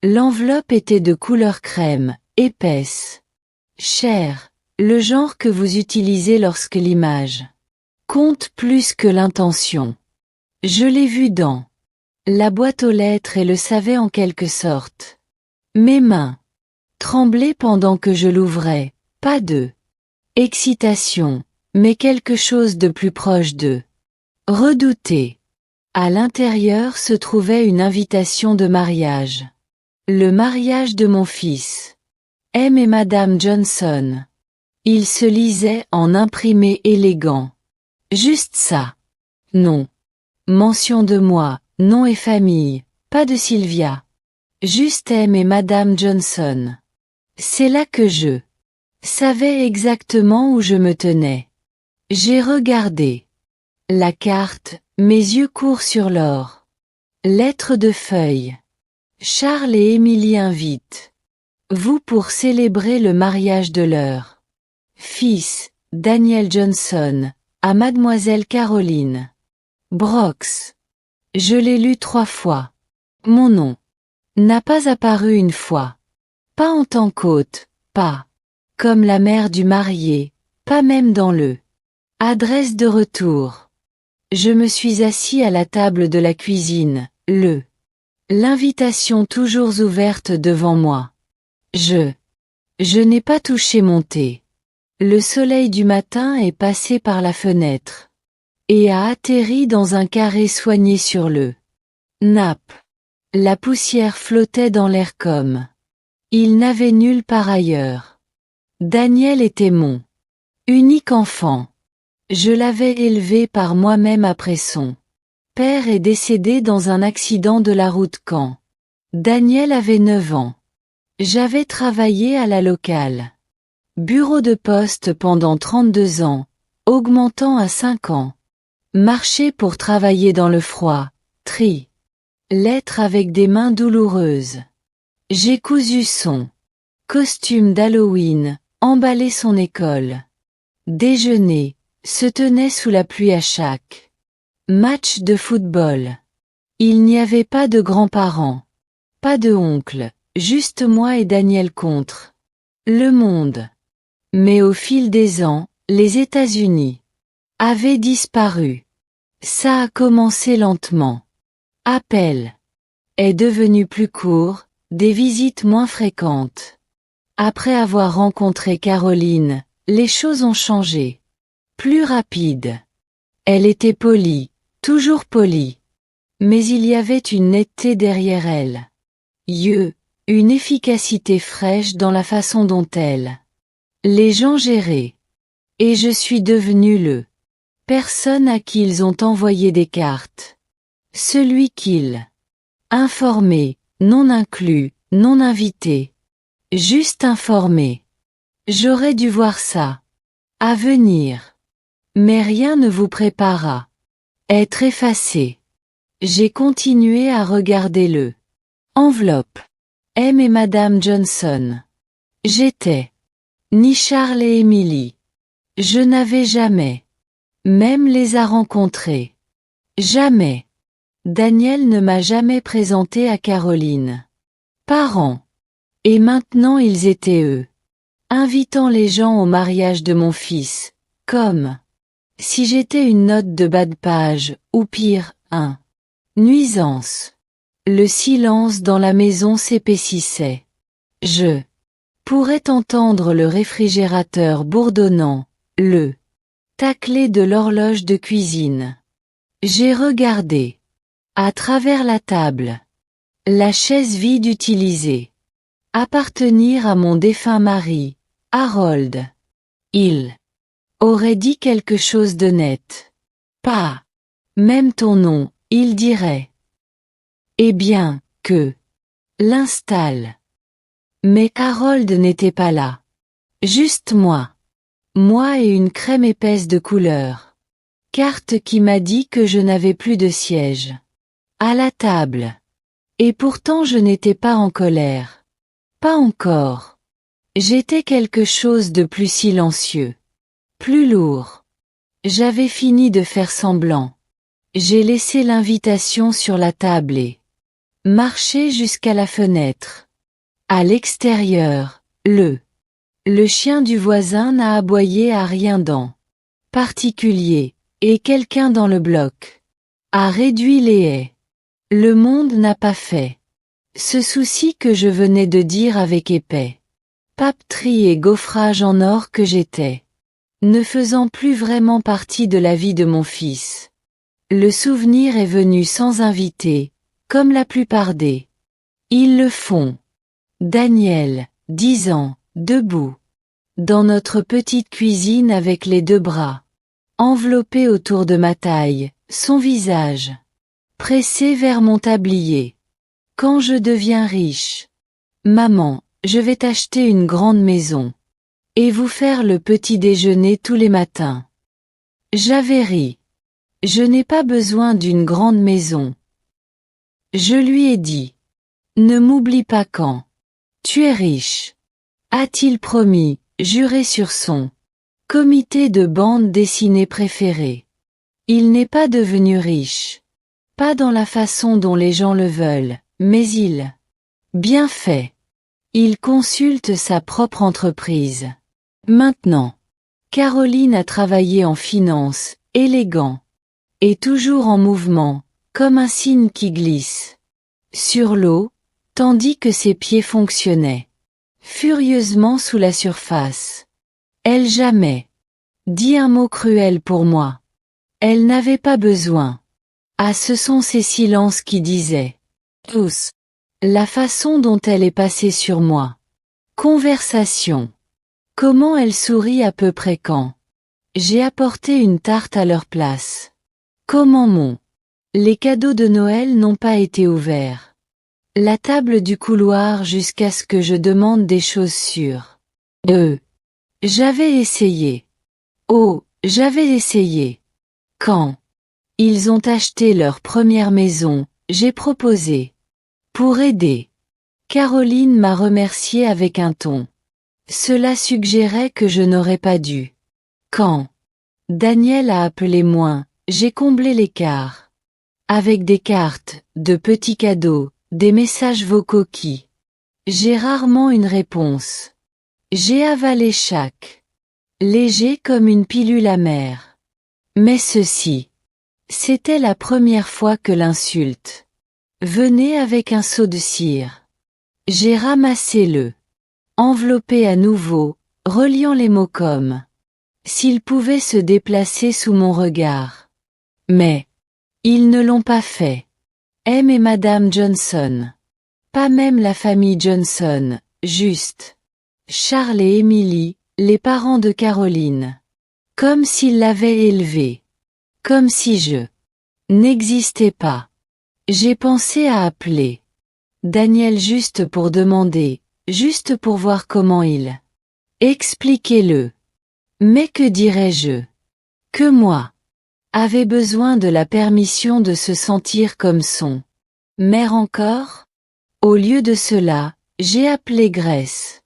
L'enveloppe était de couleur crème, épaisse. Cher, le genre que vous utilisez lorsque l'image compte plus que l'intention. Je l'ai vu dans la boîte aux lettres et le savais en quelque sorte. Mes mains tremblaient pendant que je l'ouvrais, pas de excitation, mais quelque chose de plus proche de redouter. À l'intérieur se trouvait une invitation de mariage. Le mariage de mon fils. M et Madame Johnson. Il se lisait en imprimé élégant. Juste ça. Non. Mention de moi, nom et famille, pas de Sylvia. Juste M et Madame Johnson. C'est là que je savais exactement où je me tenais. J'ai regardé la carte, mes yeux courent sur l'or. Lettre de feuille. Charles et Émilie invitent vous pour célébrer le mariage de leur fils, Daniel Johnson, à Mademoiselle Caroline Brox. Je l'ai lu 3 fois. Mon nom n'a pas apparu une fois. Pas en tant qu'hôte, pas comme la mère du marié, pas même dans le adresse de retour. Je me suis assis à la table de la cuisine, l'invitation toujours ouverte devant moi. Je n'ai pas touché mon thé. Le soleil du matin est passé par la fenêtre et a atterri dans un carré soigné sur le nappe. La poussière flottait dans l'air comme il n'avait nulle part ailleurs. Daniel était mon unique enfant. Je l'avais élevé par moi-même après son père est décédé dans un accident de la route quand Daniel avait 9 ans. J'avais travaillé à la locale bureau de poste pendant 32 ans, augmentant à 5 ans. Marché pour travailler dans le froid, tri. Lettres avec des mains douloureuses. J'ai cousu son costume d'Halloween, emballé son école. Déjeuner, se tenait sous la pluie à chaque match de football. Il n'y avait pas de grands-parents, pas de oncles, juste moi et Daniel contre le monde. Mais au fil des ans, les États-Unis avaient disparu. Ça a commencé lentement. Appel est devenu plus court, des visites moins fréquentes. Après avoir rencontré Caroline, les choses ont changé. Plus rapide. Elle était polie, toujours polie. Mais il y avait une netteté derrière elle. Une efficacité fraîche dans la façon dont elle les gens géraient. Et je suis devenu le personne à qui ils ont envoyé des cartes. Celui qu'ils informé, non inclus, non invité. Juste informé. J'aurais dû voir ça. À venir. Mais rien ne vous prépara. Être effacé. J'ai continué à regarder le enveloppe. M et Madame Johnson. J'étais ni Charles et Émilie. Je n'avais jamais même les a rencontrés. Jamais. Daniel ne m'a jamais présenté à Caroline. Parents. Et maintenant ils étaient eux. Invitant les gens au mariage de mon fils, comme si j'étais une note de bas de page, ou pire, un nuisance. Le silence dans la maison s'épaississait. Je pourrais entendre le réfrigérateur bourdonnant, le tacler de l'horloge de cuisine. J'ai regardé à travers la table. La chaise vide utilisée. Appartenir à mon défunt mari, Harold. Il aurait dit quelque chose de net. Pas même ton nom, il dirait. Eh bien, que l'installe. Mais Harold n'était pas là. Juste moi. Moi et une crème épaisse de couleur. Carte qui m'a dit que je n'avais plus de siège. À la table. Et pourtant je n'étais pas en colère. Pas encore. J'étais quelque chose de plus silencieux. Plus lourd. J'avais fini de faire semblant. J'ai laissé l'invitation sur la table et Marcher jusqu'à la fenêtre. À l'extérieur, le chien du voisin n'a aboyé à rien d'en particulier, et quelqu'un dans le bloc a réduit les haies. Le monde n'a pas fait ce souci que je venais de dire avec épais papeterie et gaufrage en or que j'étais, ne faisant plus vraiment partie de la vie de mon fils. Le souvenir est venu sans inviter, comme la plupart des. Ils le font. Daniel, 10 ans, debout, dans notre petite cuisine avec les deux bras enveloppé autour de ma taille, son visage pressé vers mon tablier. Quand je deviens riche, maman, je vais t'acheter une grande maison et vous faire le petit déjeuner tous les matins. J'avais ri. Je n'ai pas besoin d'une grande maison. Je lui ai dit. Ne m'oublie pas quand tu es riche. A-t-il promis, juré sur son comité de bande dessinée préféré. Il n'est pas devenu riche. Pas dans la façon dont les gens le veulent, mais il. Bien fait. Il consulte sa propre entreprise. Maintenant. Caroline a travaillé en finance, élégant. Et toujours en mouvement, comme un cygne qui glisse sur l'eau, tandis que ses pieds fonctionnaient furieusement sous la surface. Elle jamais dit un mot cruel pour moi. Elle n'avait pas besoin. Ah, ce sont ces silences qui disaient tous la façon dont elle est passée sur moi. Conversation. Comment elle sourit à peu près quand j'ai apporté une tarte à leur place. Comment les cadeaux de Noël n'ont pas été ouverts. La table du couloir jusqu'à ce que je demande des choses sûres. J'avais essayé. Oh, j'avais essayé. Quand ils ont acheté leur première maison, j'ai proposé. Pour aider. Caroline m'a remercié avec un ton. Cela suggérait que je n'aurais pas dû. Quand Daniel a appelé moins, j'ai comblé l'écart. Avec des cartes, de petits cadeaux, des messages vocaux qui. J'ai rarement une réponse. J'ai avalé chaque. Léger comme une pilule amère. Mais ceci. C'était la première fois que l'insulte venait avec un seau de cire. J'ai ramassé le. Enveloppé à nouveau, reliant les mots comme. S'ils pouvaient se déplacer sous mon regard. Mais. Ils ne l'ont pas fait. M et Madame Johnson. Pas même la famille Johnson, juste. Charles et Emily, les parents de Caroline. Comme s'ils l'avaient élevée. Comme si je n'existais pas. J'ai pensé à appeler Daniel juste pour demander, juste pour voir comment il. Expliquez-le. Mais que dirais-je? Que moi avait besoin de la permission de se sentir comme son mère encore? Au lieu de cela, j'ai appelé Grace.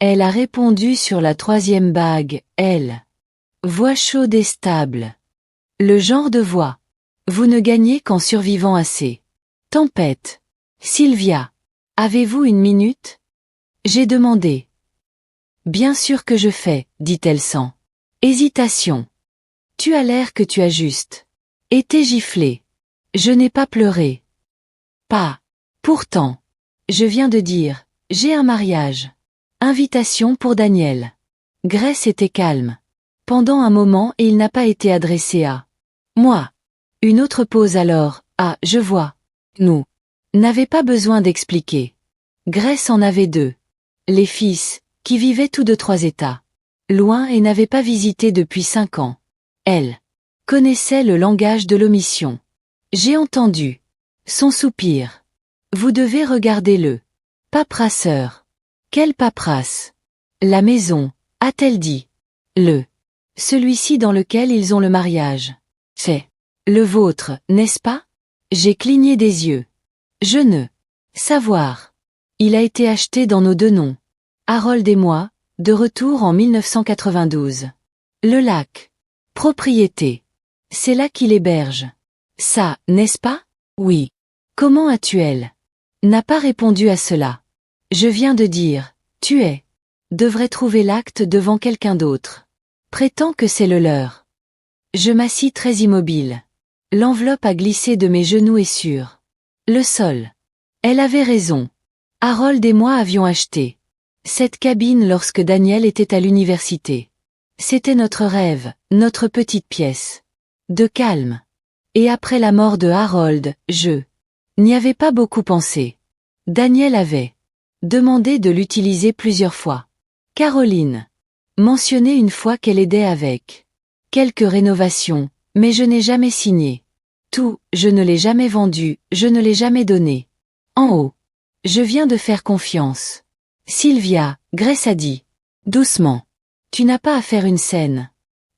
Elle a répondu sur la 3e bague, elle. Voix chaude et stable. Le genre de voix. Vous ne gagnez qu'en survivant assez. Tempête. Sylvia. Avez-vous une minute? J'ai demandé. Bien sûr que je fais, dit-elle sans hésitation. Tu as l'air que tu as juste été giflé. Je n'ai pas pleuré. Pas. Pourtant. Je viens de dire, j'ai un mariage. Invitation pour Daniel. Grace était calme. Pendant un moment et il n'a pas été adressé à moi. Une autre pause alors, ah, je vois. Nous n'avait pas besoin d'expliquer. Grace en avait 2. Les fils, qui vivaient tous de 3 États. Loin et n'avaient pas visité depuis 5 ans. Elle connaissait le langage de l'omission. J'ai entendu son soupir. Vous devez regarder le paperasseur. Quelle paperasse? La maison, a-t-elle dit. Celui-ci dans lequel ils ont le mariage. C'est le vôtre, n'est-ce pas? J'ai cligné des yeux. Je ne savoir. Il a été acheté dans nos 2 noms. Harold et moi, de retour en 1992. Le lac. Propriété. C'est là qu'il héberge. Ça, n'est-ce pas? Oui. Comment as-tu elle? n'a pas répondu à cela. Je viens de dire, tu es. Devrais trouver l'acte devant quelqu'un d'autre. Prétends que c'est le leur. Je m'assis très immobile. L'enveloppe a glissé de mes genoux et sur le sol. Elle avait raison. Harold et moi avions acheté cette cabine lorsque Daniel était à l'université. C'était notre rêve, notre petite pièce de calme. Et après la mort de Harold, je n'y avais pas beaucoup pensé. Daniel avait demandé de l'utiliser plusieurs fois. Caroline mentionnait une fois qu'elle aidait avec quelques rénovations, mais je n'ai jamais signé. Tout, je ne l'ai jamais vendu, je ne l'ai jamais donné. En haut. Je viens de faire confiance. Sylvia, Grace a dit. Doucement. Tu n'as pas à faire une scène.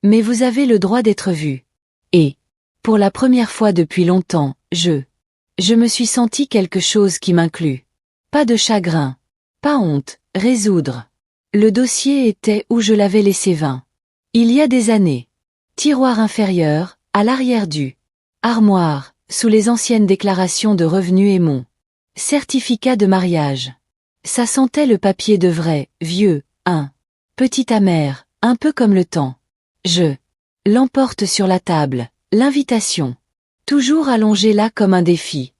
Mais vous avez le droit d'être vu. Et, pour la première fois depuis longtemps, je me suis senti quelque chose qui m'inclut. Pas de chagrin. Pas honte, résoudre. Le dossier était où je l'avais laissé 20. Il y a des années. Tiroir inférieur, à l'arrière du armoire, sous les anciennes déclarations de revenus et mon certificat de mariage. Ça sentait le papier de vrai, vieux, petit amer, un peu comme le temps. Je l'emporte sur la table, l'invitation. Toujours allongée là comme un défi.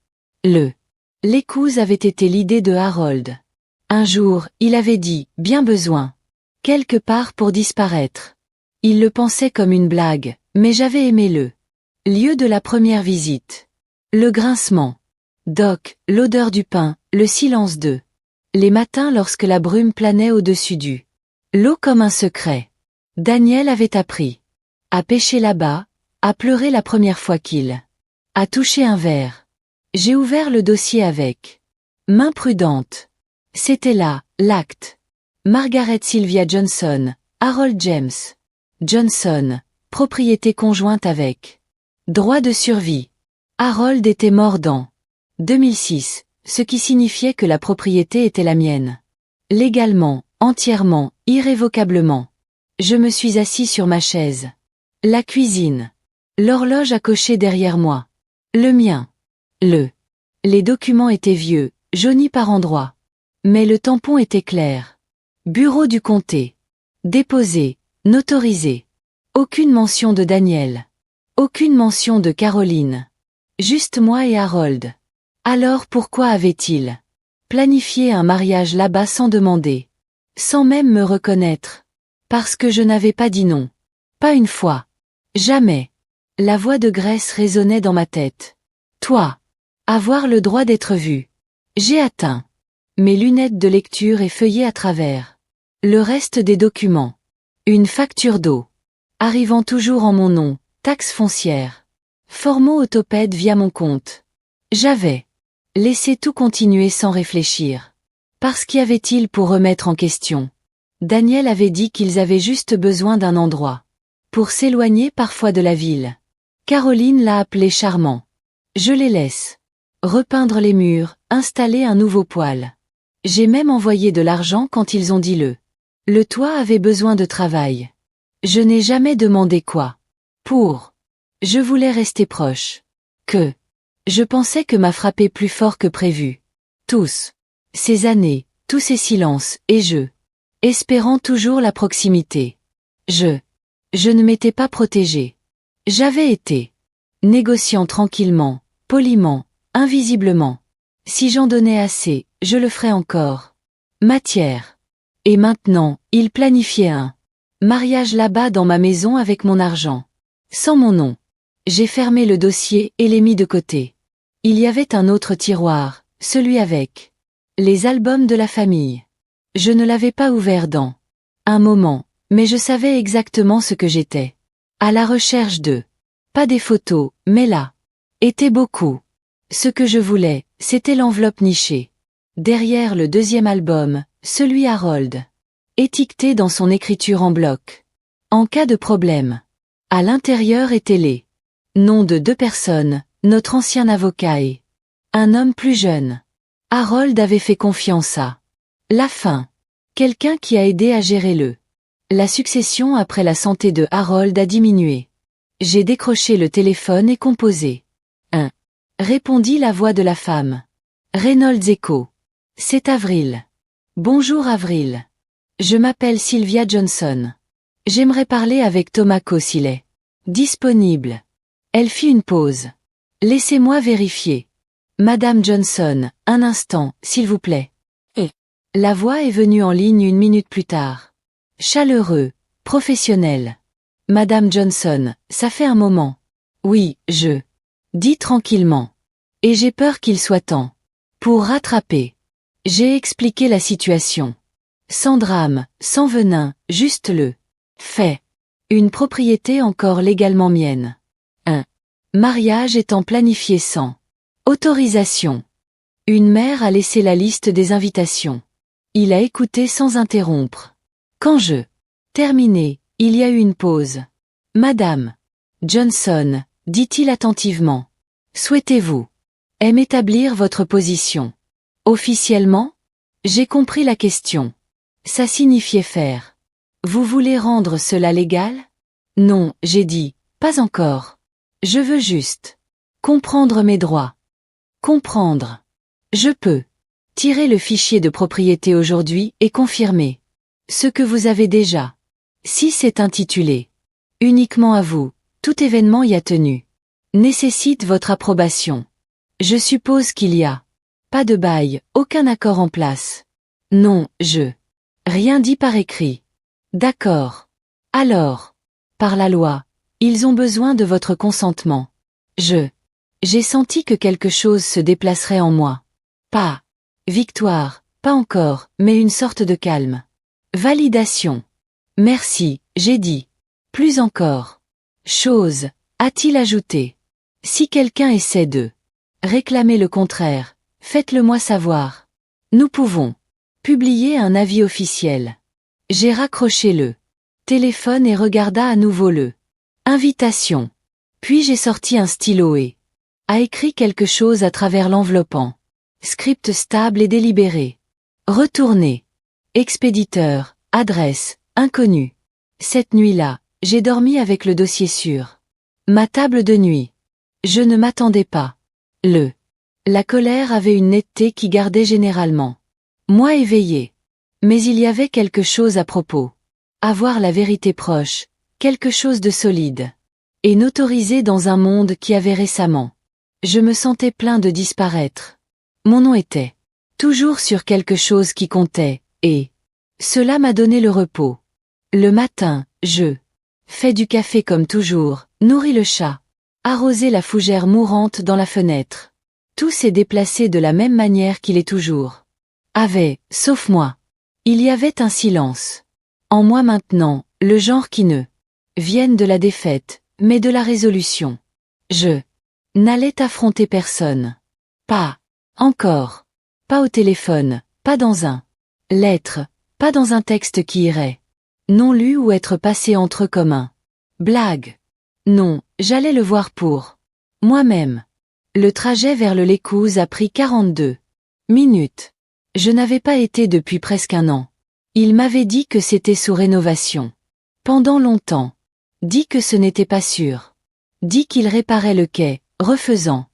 L'épouse avait été l'idée de Harold. Un jour, il avait dit, bien besoin. Quelque part pour disparaître. Il le pensait comme une blague, mais j'avais aimé le lieu de la première visite. Le grincement. Doc, l'odeur du pain, le silence d'eux. Les matins lorsque la brume planait au-dessus du l'eau comme un secret. Daniel avait appris à pêcher là-bas, à pleurer la première fois qu'il a touché un verre. J'ai ouvert le dossier avec main prudente. C'était là, l'acte. Margaret Sylvia Johnson, Harold James Johnson, propriété conjointe avec droit de survie. Harold était mort dans 2006, ce qui signifiait que la propriété était la mienne. Légalement, entièrement, irrévocablement. Je me suis assis sur ma chaise. La cuisine. L'horloge a coché derrière moi. Le mien. Les documents étaient vieux, jaunis par endroits. Mais le tampon était clair. Bureau du comté. Déposé, notarisé. Aucune mention de Daniel. Aucune mention de Caroline. Juste moi et Harold. Alors pourquoi avait-il planifié un mariage là-bas sans demander? Sans même me reconnaître. Parce que je n'avais pas dit non. Pas une fois. Jamais. La voix de Grace résonnait dans ma tête. Toi. Avoir le droit d'être vu. J'ai atteint mes lunettes de lecture et feuillé à travers le reste des documents. Une facture d'eau. Arrivant toujours en mon nom, taxe foncière. Formaux autopède via mon compte. J'avais laissé tout continuer sans réfléchir. Parce qu'y avait-il pour remettre en question? Daniel avait dit qu'ils avaient juste besoin d'un endroit pour s'éloigner parfois de la ville. Caroline l'a appelé charmant. Je les laisse repeindre les murs, installer un nouveau poêle. J'ai même envoyé de l'argent quand ils ont dit le toit avait besoin de travail. Je n'ai jamais demandé quoi. Je voulais rester proche. Je pensais que m'a frappé plus fort que prévu. Tous ces années, tous ces silences, et espérant toujours la proximité. Je ne m'étais pas protégé. J'avais été négociant tranquillement, poliment, invisiblement. Si j'en donnais assez, je le ferais encore. Matière. Et maintenant, il planifiait un mariage là-bas dans ma maison avec mon argent. Sans mon nom. J'ai fermé le dossier et l'ai mis de côté. Il y avait un autre tiroir, celui avec les albums de la famille. Je ne l'avais pas ouvert dans un moment, mais je savais exactement ce que j'étais. À la recherche de pas des photos, mais là était beaucoup. Ce que je voulais, c'était l'enveloppe nichée. Derrière le deuxième album, celui Harold. Étiqueté dans son écriture en bloc. En cas de problème. À l'intérieur étaient les noms de 2 personnes, notre ancien avocat et un homme plus jeune. Harold avait fait confiance à la fin. Quelqu'un qui a aidé à gérer la succession après la santé de Harold a diminué. J'ai décroché le téléphone et composé. Répondit la voix de la femme. Reynolds Echo. C'est Avril. Bonjour Avril. Je m'appelle Sylvia Johnson. J'aimerais parler avec Tomako s'il est disponible. Elle fit une pause. Laissez-moi vérifier. Madame Johnson, un instant, s'il vous plaît. Et la voix est venue en ligne 1 minute plus tard. Chaleureux, professionnel. Madame Johnson, ça fait un moment. Oui, je dis tranquillement. Et j'ai peur qu'il soit temps. Pour rattraper. J'ai expliqué la situation. Sans drame, sans venin, juste le fait. Une propriété encore légalement mienne. Un mariage étant planifié sans autorisation. Une mère a laissé la liste des invitations. Il a écouté sans interrompre. Quand je terminé, il y a eu une pause. Madame Johnson, dit-il attentivement. Souhaitez-vous établir votre position? Officiellement? J'ai compris la question. Ça signifiait faire. Vous voulez rendre cela légal? Non, j'ai dit, pas encore. Je veux juste comprendre mes droits. Comprendre. Je peux tirer le fichier de propriété aujourd'hui et confirmer ce que vous avez déjà. Si c'est intitulé uniquement à vous, tout événement y a tenu. Nécessite votre approbation. Je suppose qu'il y a pas de bail, aucun accord en place. Non, je rien dit par écrit. D'accord. Alors, par la loi, ils ont besoin de votre consentement. J'ai senti que quelque chose se déplacerait en moi. Pas victoire, pas encore, mais une sorte de calme. Validation. Merci, j'ai dit. Plus encore. Chose, a-t-il ajouté. Si quelqu'un essaie de réclamer le contraire, faites-le moi savoir. Nous pouvons publier un avis officiel. J'ai raccroché le téléphone et regarda à nouveau le invitation. Puis j'ai sorti un stylo et a écrit quelque chose à travers l'enveloppant. Script stable et délibéré. Retourner. Expéditeur, adresse, inconnu. Cette nuit-là, j'ai dormi avec le dossier sur ma table de nuit. Je ne m'attendais pas. La colère avait une netteté qui gardait généralement moi éveillé. Mais il y avait quelque chose à propos. Avoir la vérité proche, quelque chose de solide. Et notorisé dans un monde qui avait récemment. Je me sentais plein de disparaître. Mon nom était toujours sur quelque chose qui comptait, et cela m'a donné le repos. Le matin, je fais du café comme toujours, nourris le chat, arrosé la fougère mourante dans la fenêtre. Tout s'est déplacé de la même manière qu'il est toujours. Sauf moi. Il y avait un silence. En moi maintenant, le genre qui ne vienne de la défaite, mais de la résolution. Je n'allais affronter personne. Pas encore. Pas au téléphone, pas dans un lettre, pas dans un texte qui irait non lu ou être passé entre eux comme un blague. Non, j'allais le voir pour moi-même. Le trajet vers le Lécouz a pris 42 minutes. Je n'avais pas été depuis presque 1 an. Il m'avait dit que c'était sous rénovation. Pendant longtemps. Dit que ce n'était pas sûr. Dit qu'il réparait le quai, refaisant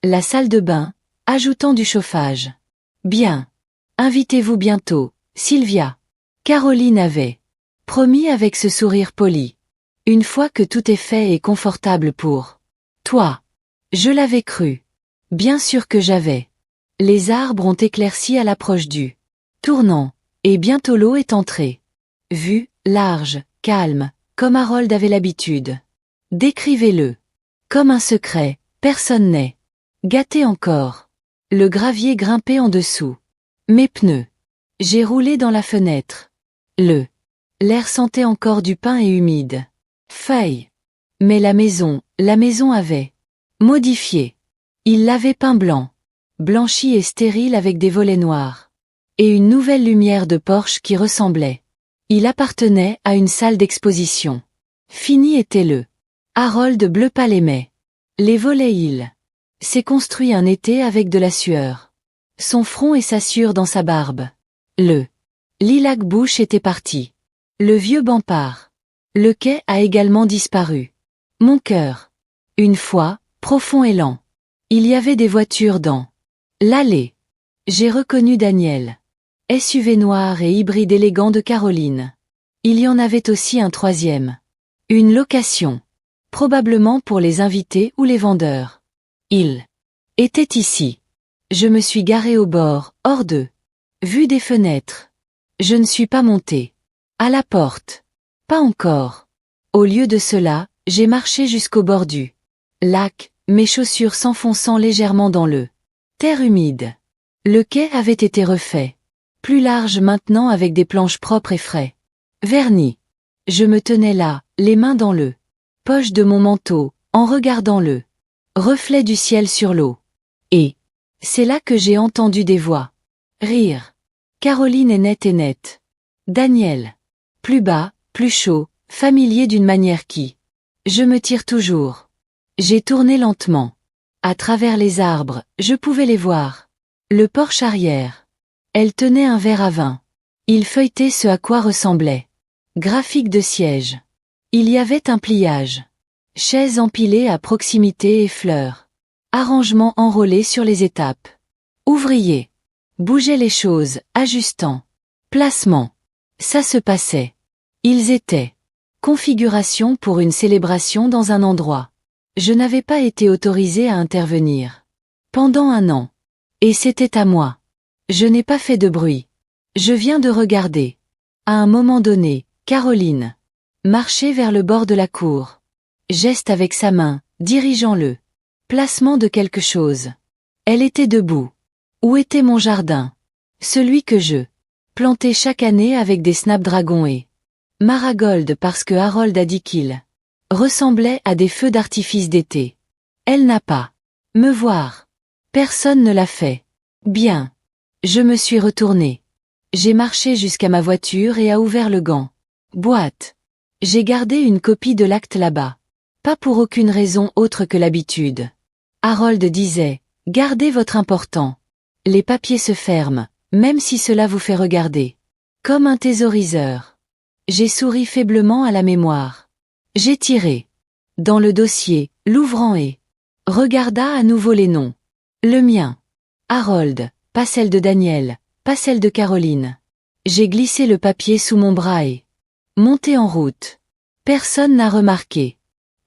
la salle de bain, ajoutant du chauffage. Bien. Invitez-vous bientôt, Sylvia. Caroline avait promis avec ce sourire poli. Une fois que tout est fait et confortable pour toi. Je l'avais cru. Bien sûr que j'avais. Les arbres ont éclairci à l'approche du tournant, et bientôt l'eau est entrée. Vue, large, calme, comme Harold avait l'habitude. Décrivez-le. Comme un secret, personne n'est gâté encore. Le gravier grimpait en dessous. Mes pneus. J'ai roulé dans la fenêtre. L'air sentait encore du pain et humide. Feuille. Mais la maison avait modifié. Il l'avait peint blanc. Blanchi et stérile avec des volets noirs. Et une nouvelle lumière de Porsche qui ressemblait. Il appartenait à une salle d'exposition. Fini était le Harold bleu pâle aimait. Les volets il s'est construit un été avec de la sueur. Son front et sa sueur dans sa barbe. Le lilac bouche était parti. Le vieux banc part. Le quai a également disparu. Mon cœur. Une fois, profond et lent. Il y avait des voitures dans l'allée. J'ai reconnu Daniel. SUV noir et hybride élégant de Caroline. Il y en avait aussi un troisième. Une location. Probablement pour les invités ou les vendeurs. Il était ici. Je me suis garé au bord, hors de vue des fenêtres. Je ne suis pas monté. À la porte. Pas encore. Au lieu de cela, j'ai marché jusqu'au bord du lac, mes chaussures s'enfonçant légèrement dans le terre humide. Le quai avait été refait. Plus large maintenant avec des planches propres et frais. Vernis. Je me tenais là, les mains dans le poche de mon manteau, en regardant le reflet du ciel sur l'eau. Et c'est là que j'ai entendu des voix rire. Caroline est nette. Daniel. Plus bas, plus chaud, familier d'une manière qui je me tire toujours. J'ai tourné lentement. À travers les arbres, je pouvais les voir. Le porche arrière. Elle tenait un verre à vin. Il feuilletait ce à quoi ressemblait. Graphique de siège. Il y avait un pliage. Chaises empilées à proximité et fleurs. Arrangements enrôlés sur les étapes. Ouvriers. Bougeaient les choses, ajustant. Placement. Ça se passait. Ils étaient. Configuration pour une célébration dans un endroit. Je n'avais pas été autorisée à intervenir. Pendant un an. Et c'était à moi. Je n'ai pas fait de bruit. Je viens de regarder. À un moment donné, Caroline marchait vers le bord de la cour. Geste avec sa main, dirigeant le placement de quelque chose. Elle était debout. Où était mon jardin? Celui que je plantais chaque année avec des snapdragons et maragoldes parce que Harold a dit qu'il ressemblait à des feux d'artifice d'été. Elle n'a pas me voir. Personne ne l'a fait. Bien. Je me suis retournée. J'ai marché jusqu'à ma voiture et a ouvert le gant. Boîte. J'ai gardé une copie de l'acte là-bas. Pas pour aucune raison autre que l'habitude. Harold disait, gardez votre important. Les papiers se ferment, même si cela vous fait regarder. Comme un thésauriseur. J'ai souri faiblement à la mémoire. J'ai tiré. Dans le dossier, l'ouvrant et regarda à nouveau les noms. Le mien. Harold, pas celle de Daniel, pas celle de Caroline. J'ai glissé le papier sous mon bras et monté en route. Personne n'a remarqué.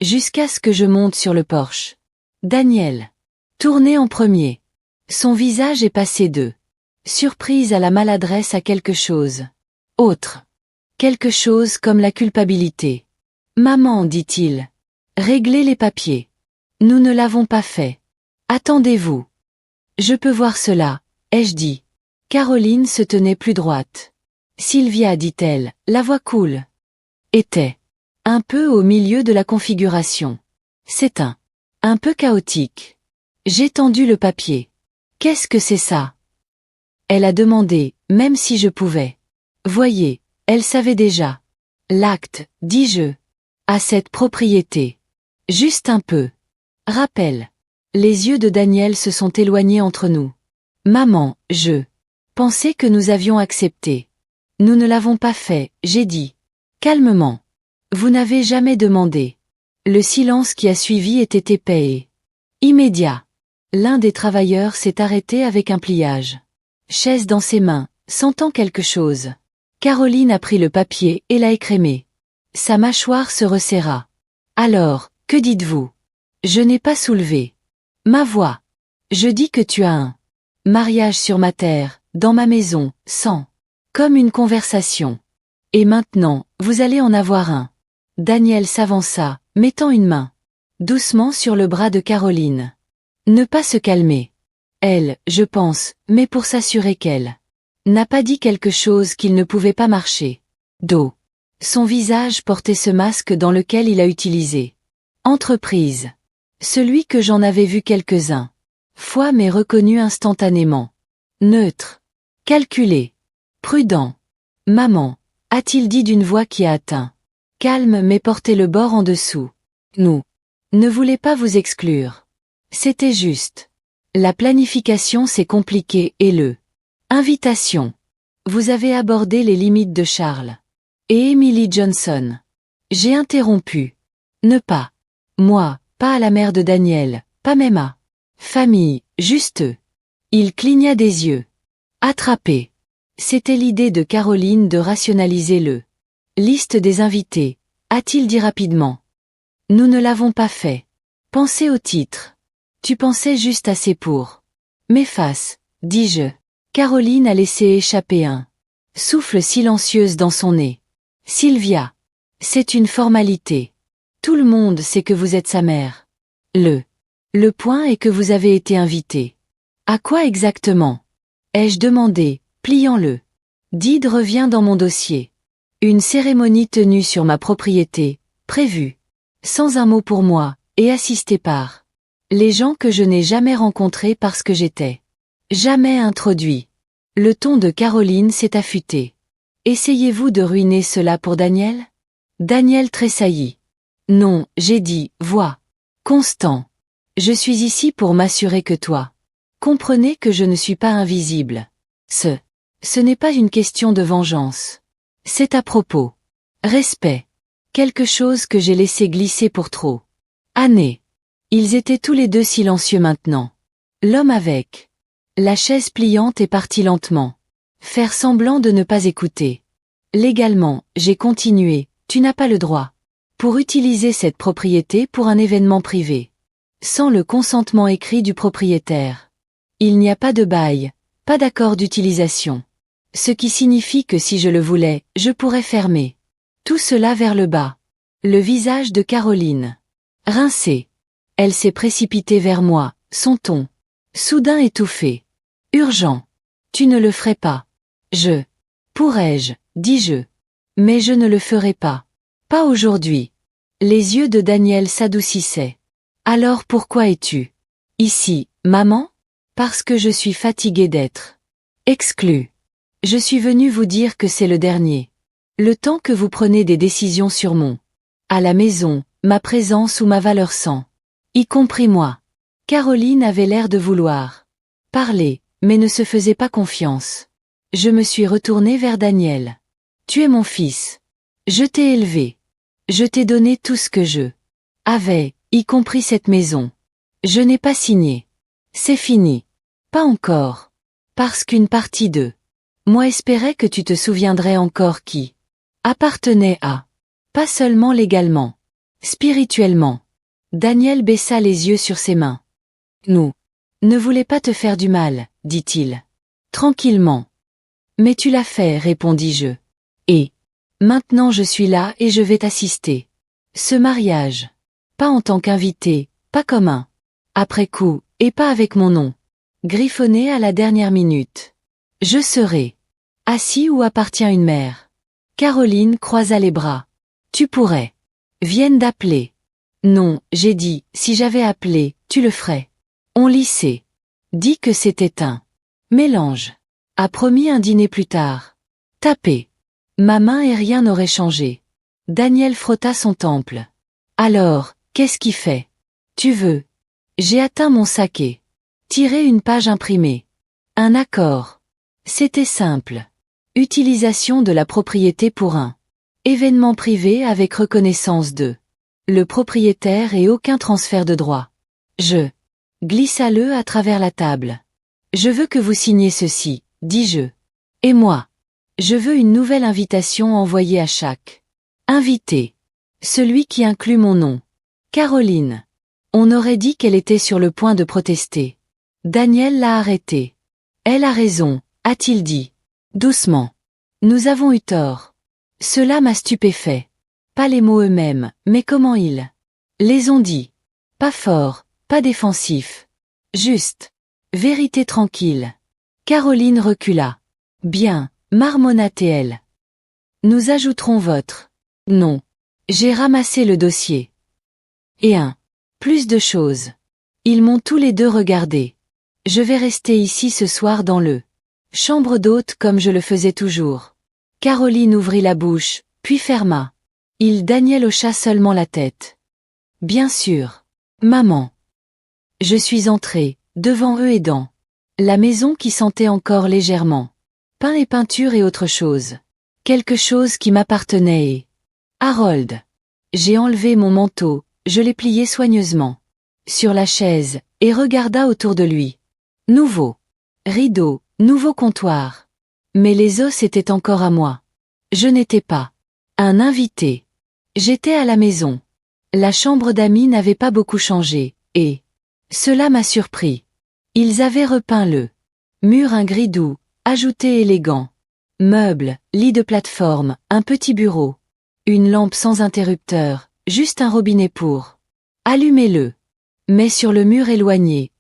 Jusqu'à ce que je monte sur le porche. Daniel. Tourné en premier. Son visage est passé de surprise à la maladresse à quelque chose autre. Quelque chose comme la culpabilité. Maman, dit-il. Réglez les papiers. Nous ne l'avons pas fait. Attendez-vous. Je peux voir cela, ai-je dit. Caroline se tenait plus droite. Sylvia, dit-elle, la voix cool. Était un peu au milieu de la configuration. C'est un peu chaotique. J'ai tendu le papier. Qu'est-ce que c'est ça? Elle a demandé, même si je pouvais. Voyez, elle savait déjà. L'acte, dis-je, à cette propriété. Juste un peu. Rappel. Les yeux de Daniel se sont éloignés entre nous. Maman, je pensais que nous avions accepté. Nous ne l'avons pas fait, j'ai dit. Calmement. Vous n'avez jamais demandé. Le silence qui a suivi était épais et immédiat. L'un des travailleurs s'est arrêté avec un pliage. Chaise dans ses mains, sentant quelque chose. Caroline a pris le papier et l'a écrémé. Sa mâchoire se resserra. Alors, que dites-vous? Je n'ai pas soulevé ma voix. Je dis que tu as un mariage sur ma terre, dans ma maison, sans comme une conversation. Et maintenant, vous allez en avoir un. Daniel s'avança, mettant une main doucement sur le bras de Caroline. Ne pas se calmer. Elle, je pense, mais pour s'assurer qu'elle n'a pas dit quelque chose qu'il ne pouvait pas marcher. Dos. Son visage portait ce masque dans lequel il a utilisé. Entreprise. Celui que j'en avais vu quelques-uns. Fois mais reconnu instantanément. Neutre. Calculé. Prudent. Maman, a-t-il dit d'une voix qui a atteint. Calme mais portait le bord en dessous. Nous ne voulez pas vous exclure. C'était juste. La planification s'est compliquée et le invitation. Vous avez abordé les limites de Charles et Emily Johnson. J'ai interrompu. Ne pas. Moi, pas à la mère de Daniel, pas même à famille, juste eux. Il cligna des yeux. Attrapé. C'était l'idée de Caroline de rationaliser le liste des invités, a-t-il dit rapidement. Nous ne l'avons pas fait. Pensez au titre. Tu pensais juste assez pour. M'efface, dis-je. Caroline a laissé échapper un souffle silencieuse dans son nez. Sylvia. C'est une formalité. Tout le monde sait que vous êtes sa mère. Le point est que vous avez été invité. À quoi exactement? Ai-je demandé, pliant le Did revient dans mon dossier. Une cérémonie tenue sur ma propriété, prévue. Sans un mot pour moi, et assistée par les gens que je n'ai jamais rencontrés parce que j'étais jamais introduit. Le ton de Caroline s'est affûté. Essayez-vous de ruiner cela pour Daniel? Daniel tressaillit. Non, j'ai dit, vois. Constant. Je suis ici pour m'assurer que toi. Comprenez que je ne suis pas invisible. Ce n'est pas une question de vengeance. C'est à propos. Respect. Quelque chose que j'ai laissé glisser pour trop. Années. Ils étaient tous les deux silencieux maintenant. L'homme avec la chaise pliante est parti lentement. Faire semblant de ne pas écouter. Légalement, j'ai continué, tu n'as pas le droit. Pour utiliser cette propriété pour un événement privé. Sans le consentement écrit du propriétaire. Il n'y a pas de bail, pas d'accord d'utilisation. Ce qui signifie que si je le voulais, je pourrais fermer. Tout cela vers le bas. Le visage de Caroline. Rincé. Elle s'est précipitée vers moi, son ton. Soudain étouffé. Urgent. Tu ne le ferais pas. Pourrais-je, dis-je. Mais je ne le ferai pas. Pas aujourd'hui. Les yeux de Daniel s'adoucissaient. Alors pourquoi es-tu ici, maman? Parce que je suis fatiguée d'être exclue. Je suis venue vous dire que c'est le dernier. Le temps que vous prenez des décisions sur à la maison, ma présence ou ma valeur sans. Y compris moi. Caroline avait l'air de vouloir parler, mais ne se faisait pas confiance. Je me suis retournée vers Daniel. Tu es mon fils. Je t'ai élevé. Je t'ai donné tout ce que je avais, y compris cette maison. Je n'ai pas signé. C'est fini. Pas encore. Parce qu'une partie de moi espérait que tu te souviendrais encore qui appartenait à. Pas seulement légalement. Spirituellement. Daniel baissa les yeux sur ses mains. Nous ne voulais pas te faire du mal, dit-il. Tranquillement. Mais tu l'as fait, répondis-je. Et maintenant je suis là et je vais t'assister. Ce mariage. Pas en tant qu'invité, pas comme un après coup, et pas avec mon nom. Griffonné à la dernière minute. Je serai assis où appartient une mère. Caroline croisa les bras. Tu pourrais. Vienne d'appeler. Non, j'ai dit, si j'avais appelé, tu le ferais. On lissait. Dit que c'était un mélange. A promis un dîner plus tard. Tapé. Ma main et rien n'aurait changé. Daniel frotta son temple. Alors, qu'est-ce qui fait? Tu veux? J'ai atteint mon saké. Tiré une page imprimée. Un accord. C'était simple. Utilisation de la propriété pour un événement privé avec reconnaissance de le propriétaire et aucun transfert de droit. Je glissa-le à travers la table. Je veux que vous signiez ceci, dis-je. Et moi. Je veux une nouvelle invitation envoyée à chaque invité. Celui qui inclut mon nom. Caroline. On aurait dit qu'elle était sur le point de protester. Daniel l'a arrêtée. Elle a raison, a-t-il dit. Doucement. Nous avons eu tort. Cela m'a stupéfait. Pas les mots eux-mêmes, mais comment ils les ont dit. Pas fort, pas défensif. Juste. Vérité tranquille. Caroline recula. Bien, marmonna-t-elle. Nous ajouterons votre nom. J'ai ramassé le dossier. Et plus de choses. Ils m'ont tous les deux regardé. Je vais rester ici ce soir dans le chambre d'hôte comme je le faisais toujours. Caroline ouvrit la bouche, puis ferma. Daniel hocha seulement la tête. Bien sûr. Maman. Je suis entrée, devant eux et dans la maison qui sentait encore légèrement pain et peinture et autre chose. Quelque chose qui m'appartenait et Harold. J'ai enlevé mon manteau, je l'ai plié soigneusement sur la chaise, et regarda autour de lui. Nouveau. rideau, nouveau comptoir. Mais les os étaient encore à moi. Je n'étais pas un invité. J'étais à la maison. La chambre d'amis n'avait pas beaucoup changé, et cela m'a surpris. Ils avaient repeint le mur un gris doux, ajouté élégant. Meubles, lit de plateforme, un petit bureau. Une lampe sans interrupteur, juste un robinet pour allumer-le. Mais sur le mur éloigné,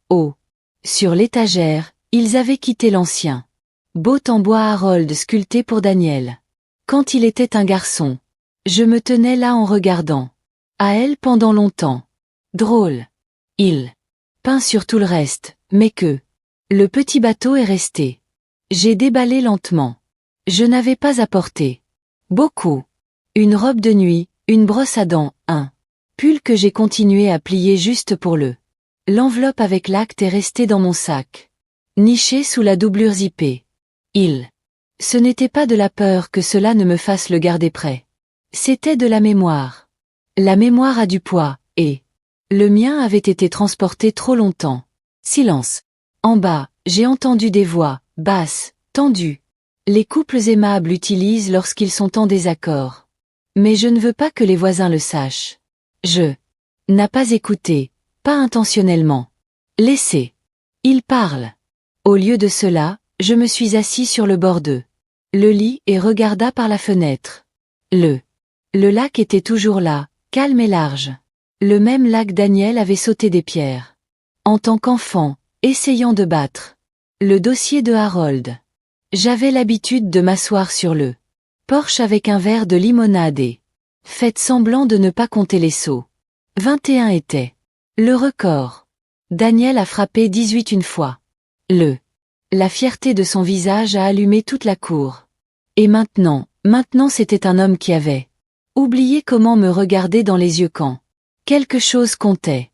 sur l'étagère, ils avaient quitté l'ancien beau tambour Harold sculpté pour Daniel. Quand il était un garçon, je me tenais là en regardant à elle pendant longtemps. Drôle. Il peint sur tout le reste, mais que le petit bateau est resté. J'ai déballé lentement. Je n'avais pas apporté beaucoup. Une robe de nuit, une brosse à dents, un pull que j'ai continué à plier juste pour le. L'enveloppe avec l'acte est restée dans mon sac, nichée sous la doublure zippée. Ce n'était pas de la peur que cela ne me fasse le garder prêt. C'était de la mémoire. La mémoire a du poids, et le mien avait été transporté trop longtemps. Silence. En bas, j'ai entendu des voix, basses, tendues. Les couples aimables utilisent lorsqu'ils sont en désaccord. Mais je ne veux pas que les voisins le sachent. Je n'ai pas écouté, pas intentionnellement. Laissez. Il parle. Au lieu de cela, je me suis assis sur le bord de le lit et regarda par la fenêtre. Le lac était toujours là, calme et large. Le même lac Daniel avait sauté des pierres. En tant qu'enfant, essayant de battre le dossier de Harold. J'avais l'habitude de m'asseoir sur le porche avec un verre de limonade et faites semblant de ne pas compter les seaux. 21 était le record. Daniel a frappé 18 une fois. La fierté de son visage a allumé toute la cour. Et maintenant c'était un homme qui avait oublié comment me regarder dans les yeux quand quelque chose comptait.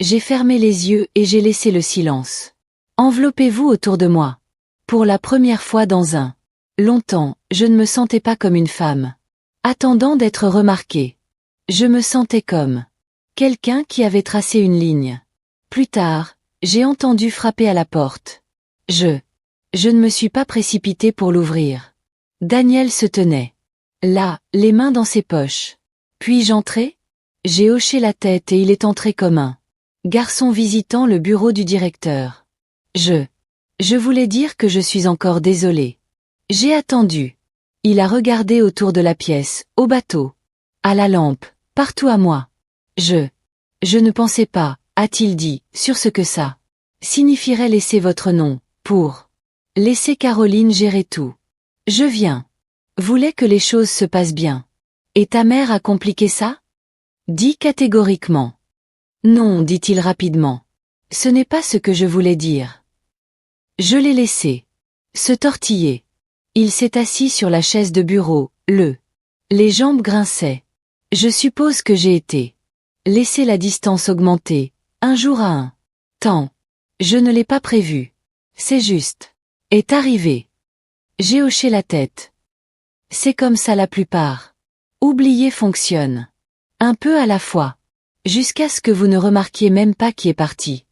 J'ai fermé les yeux et j'ai laissé le silence. Enveloppez-vous autour de moi. Pour la première fois dans un longtemps, je ne me sentais pas comme une femme attendant d'être remarquée. Je me sentais comme quelqu'un qui avait tracé une ligne. Plus tard, j'ai entendu frapper à la porte. Je ne me suis pas précipité pour l'ouvrir. Daniel se tenait là, les mains dans ses poches. Puis-je entrer? J'ai hoché la tête et il est entré comme un garçon visitant le bureau du directeur. Je voulais dire que je suis encore désolé. J'ai attendu. Il a regardé autour de la pièce, au bateau, à la lampe, partout à moi. Je ne pensais pas, a-t-il dit, sur ce que ça signifierait laisser votre nom, pour laisser Caroline gérer tout. Je viens. Voulais que les choses se passent bien. Et ta mère a compliqué ça? Dit catégoriquement. Non, dit-il rapidement. Ce n'est pas ce que je voulais dire. Je l'ai laissé se tortiller. Il s'est assis sur la chaise de bureau, les jambes grinçaient. Je suppose que j'ai été laissé la distance augmenter, un jour à un temps. Je ne l'ai pas prévu. C'est juste. Est arrivé. J'ai hoché la tête. C'est comme ça la plupart. Oublier fonctionne. Un peu à la fois. Jusqu'à ce que vous ne remarquiez même pas qui est parti.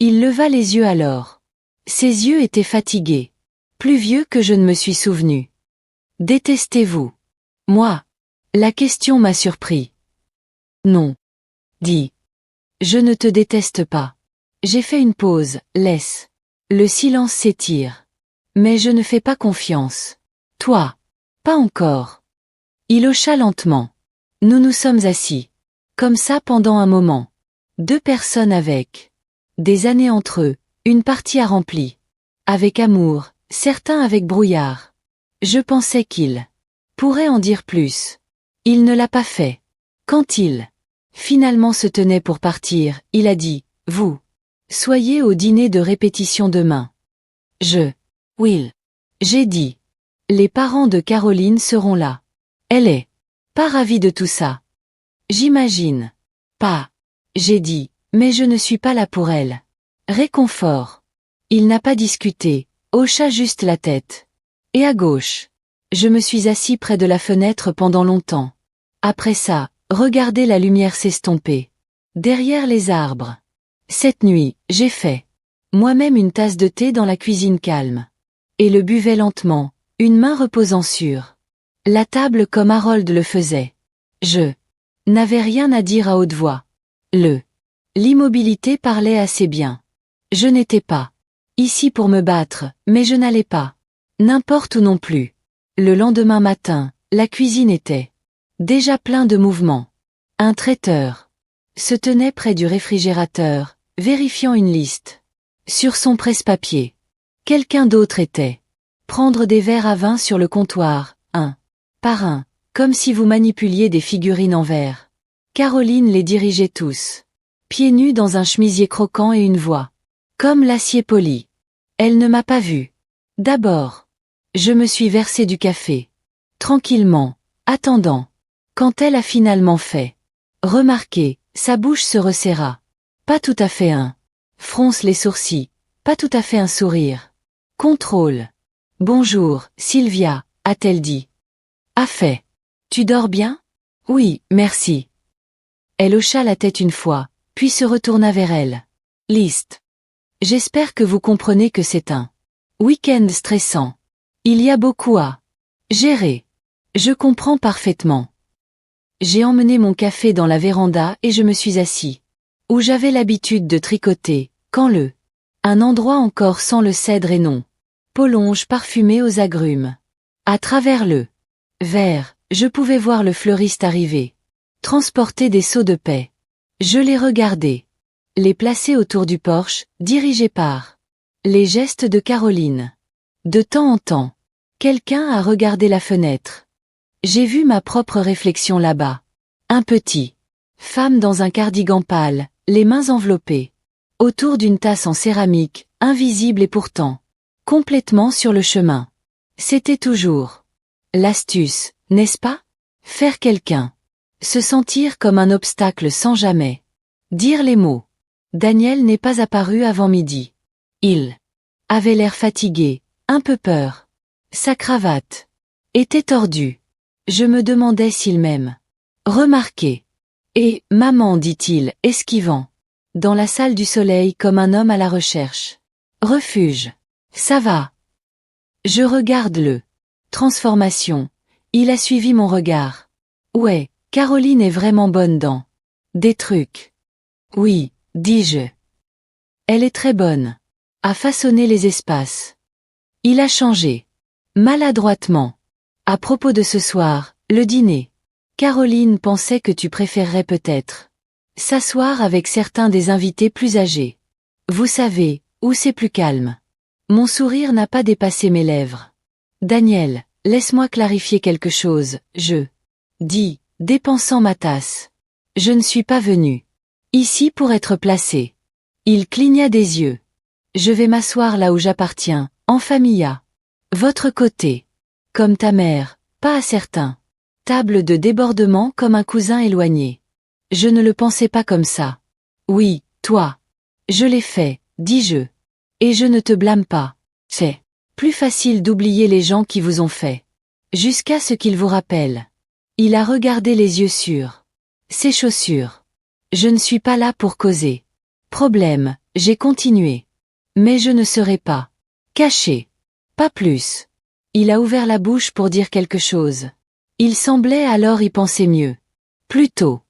Il leva les yeux alors. Ses yeux étaient fatigués. Plus vieux que je ne me suis souvenu. Détestez-vous? Moi? La question m'a surpris. Non. Dis. Je ne te déteste pas. J'ai fait une pause, laisse. Le silence s'étire. Mais je ne fais pas confiance. Toi? Pas encore. Il hocha lentement. Nous nous sommes assis. Comme ça pendant un moment. Deux personnes avec des années entre eux, une partie à rempli. Avec amour, certains avec brouillard. Je pensais qu'il pourrait en dire plus. Il ne l'a pas fait. Quand il finalement se tenait pour partir, il a dit, vous soyez au dîner de répétition demain. Will. J'ai dit. Les parents de Caroline seront là. Elle est pas ravie de tout ça. J'imagine. Pas. J'ai dit, mais je ne suis pas là pour elle. Réconfort. Il n'a pas discuté, hocha juste la tête. Et à gauche. Je me suis assis près de la fenêtre pendant longtemps. Après ça, regardez la lumière s'estomper. Derrière les arbres. Cette nuit, j'ai fait Moi-même une tasse de thé dans la cuisine calme. Et le buvais lentement, une main reposant sur la table comme Harold le faisait. Je n'avais rien à dire à haute voix. L'immobilité parlait assez bien. Je n'étais pas ici pour me battre, mais je n'allais pas n'importe où non plus. Le lendemain matin, la cuisine était déjà plein de mouvements. Un traiteur se tenait près du réfrigérateur, vérifiant une liste sur son presse-papier. Quelqu'un d'autre était prendre des verres à vin sur le comptoir, un par un, comme si vous manipuliez des figurines en verre. Caroline les dirigeait tous, pieds nus dans un chemisier croquant et une voix comme l'acier poli. Elle ne m'a pas vue. D'abord, je me suis versé du café, tranquillement, attendant. Quand elle a finalement fait remarquer, sa bouche se resserra. Pas tout à fait un fronce les sourcils, pas tout à fait un sourire. Contrôle. Bonjour, Sylvia, a-t-elle dit. A fait. Tu dors bien? Oui, merci. Elle hocha la tête une fois, puis se retourna vers elle. Liste. J'espère que vous comprenez que c'est un week-end stressant. Il y a beaucoup à gérer. Je comprends parfaitement. J'ai emmené mon café dans la véranda et je me suis assis. Où j'avais l'habitude de tricoter, quand un endroit encore sent le cèdre et non polonge parfumée aux agrumes. À travers le verre, je pouvais voir le fleuriste arriver. Transporter des seaux de paix. Je les regardais. Les placer autour du porche, dirigés par les gestes de Caroline. De temps en temps, quelqu'un a regardé la fenêtre. J'ai vu ma propre réflexion là-bas. Un petit femme dans un cardigan pâle, les mains enveloppées, autour d'une tasse en céramique, invisible et pourtant complètement sur le chemin. C'était toujours l'astuce, n'est-ce pas? Faire quelqu'un se sentir comme un obstacle sans jamais dire les mots. Daniel n'est pas apparu avant midi. Il avait l'air fatigué, un peu peur. Sa cravate était tordue. Je me demandais s'il m'aime. Remarquez. Et, maman, dit-il, esquivant dans la salle du soleil comme un homme à la recherche. Refuge. Ça va. Je regarde transformation. Il a suivi mon regard. Ouais, Caroline est vraiment bonne dans des trucs. Oui, dis-je. Elle est très bonne à façonner les espaces. Il a changé. Maladroitement. À propos de ce soir, le dîner. Caroline pensait que tu préférerais peut-être s'asseoir avec certains des invités plus âgés. Vous savez, où c'est plus calme. Mon sourire n'a pas dépassé mes lèvres. Daniel, laisse-moi clarifier quelque chose, je dis, dépensant ma tasse. Je ne suis pas venu ici pour être placé. Il cligna des yeux. Je vais m'asseoir là où j'appartiens, en famille à votre côté. Comme ta mère, pas à certains. Table de débordement comme un cousin éloigné. Je ne le pensais pas comme ça. Oui, toi. Je l'ai fait, dis-je. Et je ne te blâme pas. C'est plus facile d'oublier les gens qui vous ont fait. Jusqu'à ce qu'ils vous rappellent. Il a regardé les yeux sur ses chaussures. Je ne suis pas là pour causer problème, j'ai continué. Mais je ne serai pas caché. Pas plus. Il a ouvert la bouche pour dire quelque chose. Il semblait alors y penser mieux. Plutôt.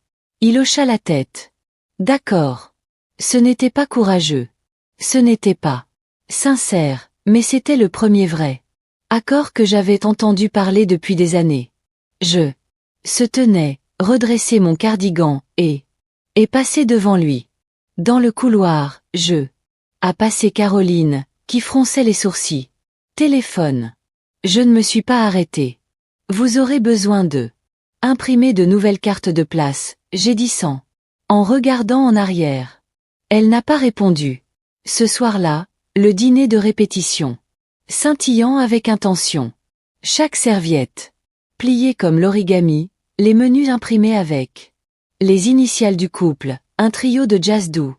Il hocha la tête. D'accord. Ce n'était pas courageux. Ce n'était pas sincère, mais c'était le premier vrai accord que j'avais entendu parler depuis des années. Je se tenais, redressai mon cardigan, et passai devant lui. Dans le couloir, a passé Caroline, qui fronçait les sourcils. Téléphone. Je ne me suis pas arrêté. Vous aurez besoin de imprimer de nouvelles cartes de place, j'ai dit en regardant en arrière. Elle n'a pas répondu. Ce soir-là, le dîner de répétition. Scintillant avec intention. Chaque serviette. Pliée comme l'origami, les menus imprimés avec les initiales du couple, un trio de jazz doux.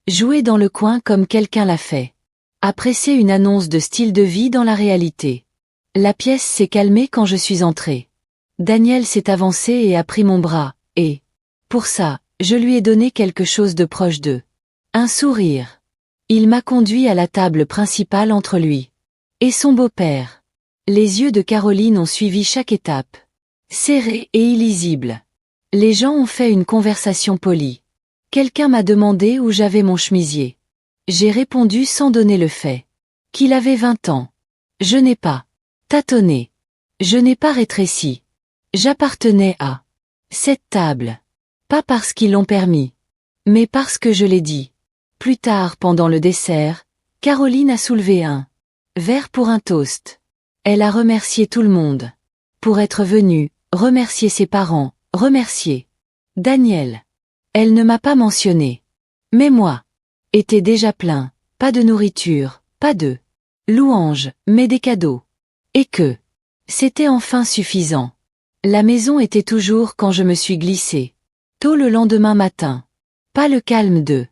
Joué dans le coin comme quelqu'un l'a fait. Apprécier une annonce de style de vie dans la réalité. La pièce s'est calmée quand je suis entré. Daniel s'est avancé et a pris mon bras, et pour ça, je lui ai donné quelque chose de proche d'eux. Un sourire. Il m'a conduit à la table principale entre lui et son beau-père. Les yeux de Caroline ont suivi chaque étape. Serrés et illisibles. Les gens ont fait une conversation polie. Quelqu'un m'a demandé où j'avais mon chemisier. J'ai répondu sans donner le fait. Qu'il avait 20 ans. Je n'ai pas tâtonné. Je n'ai pas rétréci. J'appartenais à cette table. Pas parce qu'ils l'ont permis, mais parce que je l'ai dit. Plus tard, pendant le dessert, Caroline a soulevé un verre pour un toast. Elle a remercié tout le monde. Pour être venue, remercier ses parents, remercier Daniel. Elle ne m'a pas mentionné. Mais moi, était déjà plein, pas de nourriture, pas de louanges, mais des cadeaux. Et que c'était enfin suffisant. La maison était toujours quand je me suis glissée. Tôt le lendemain matin. Pas le calme de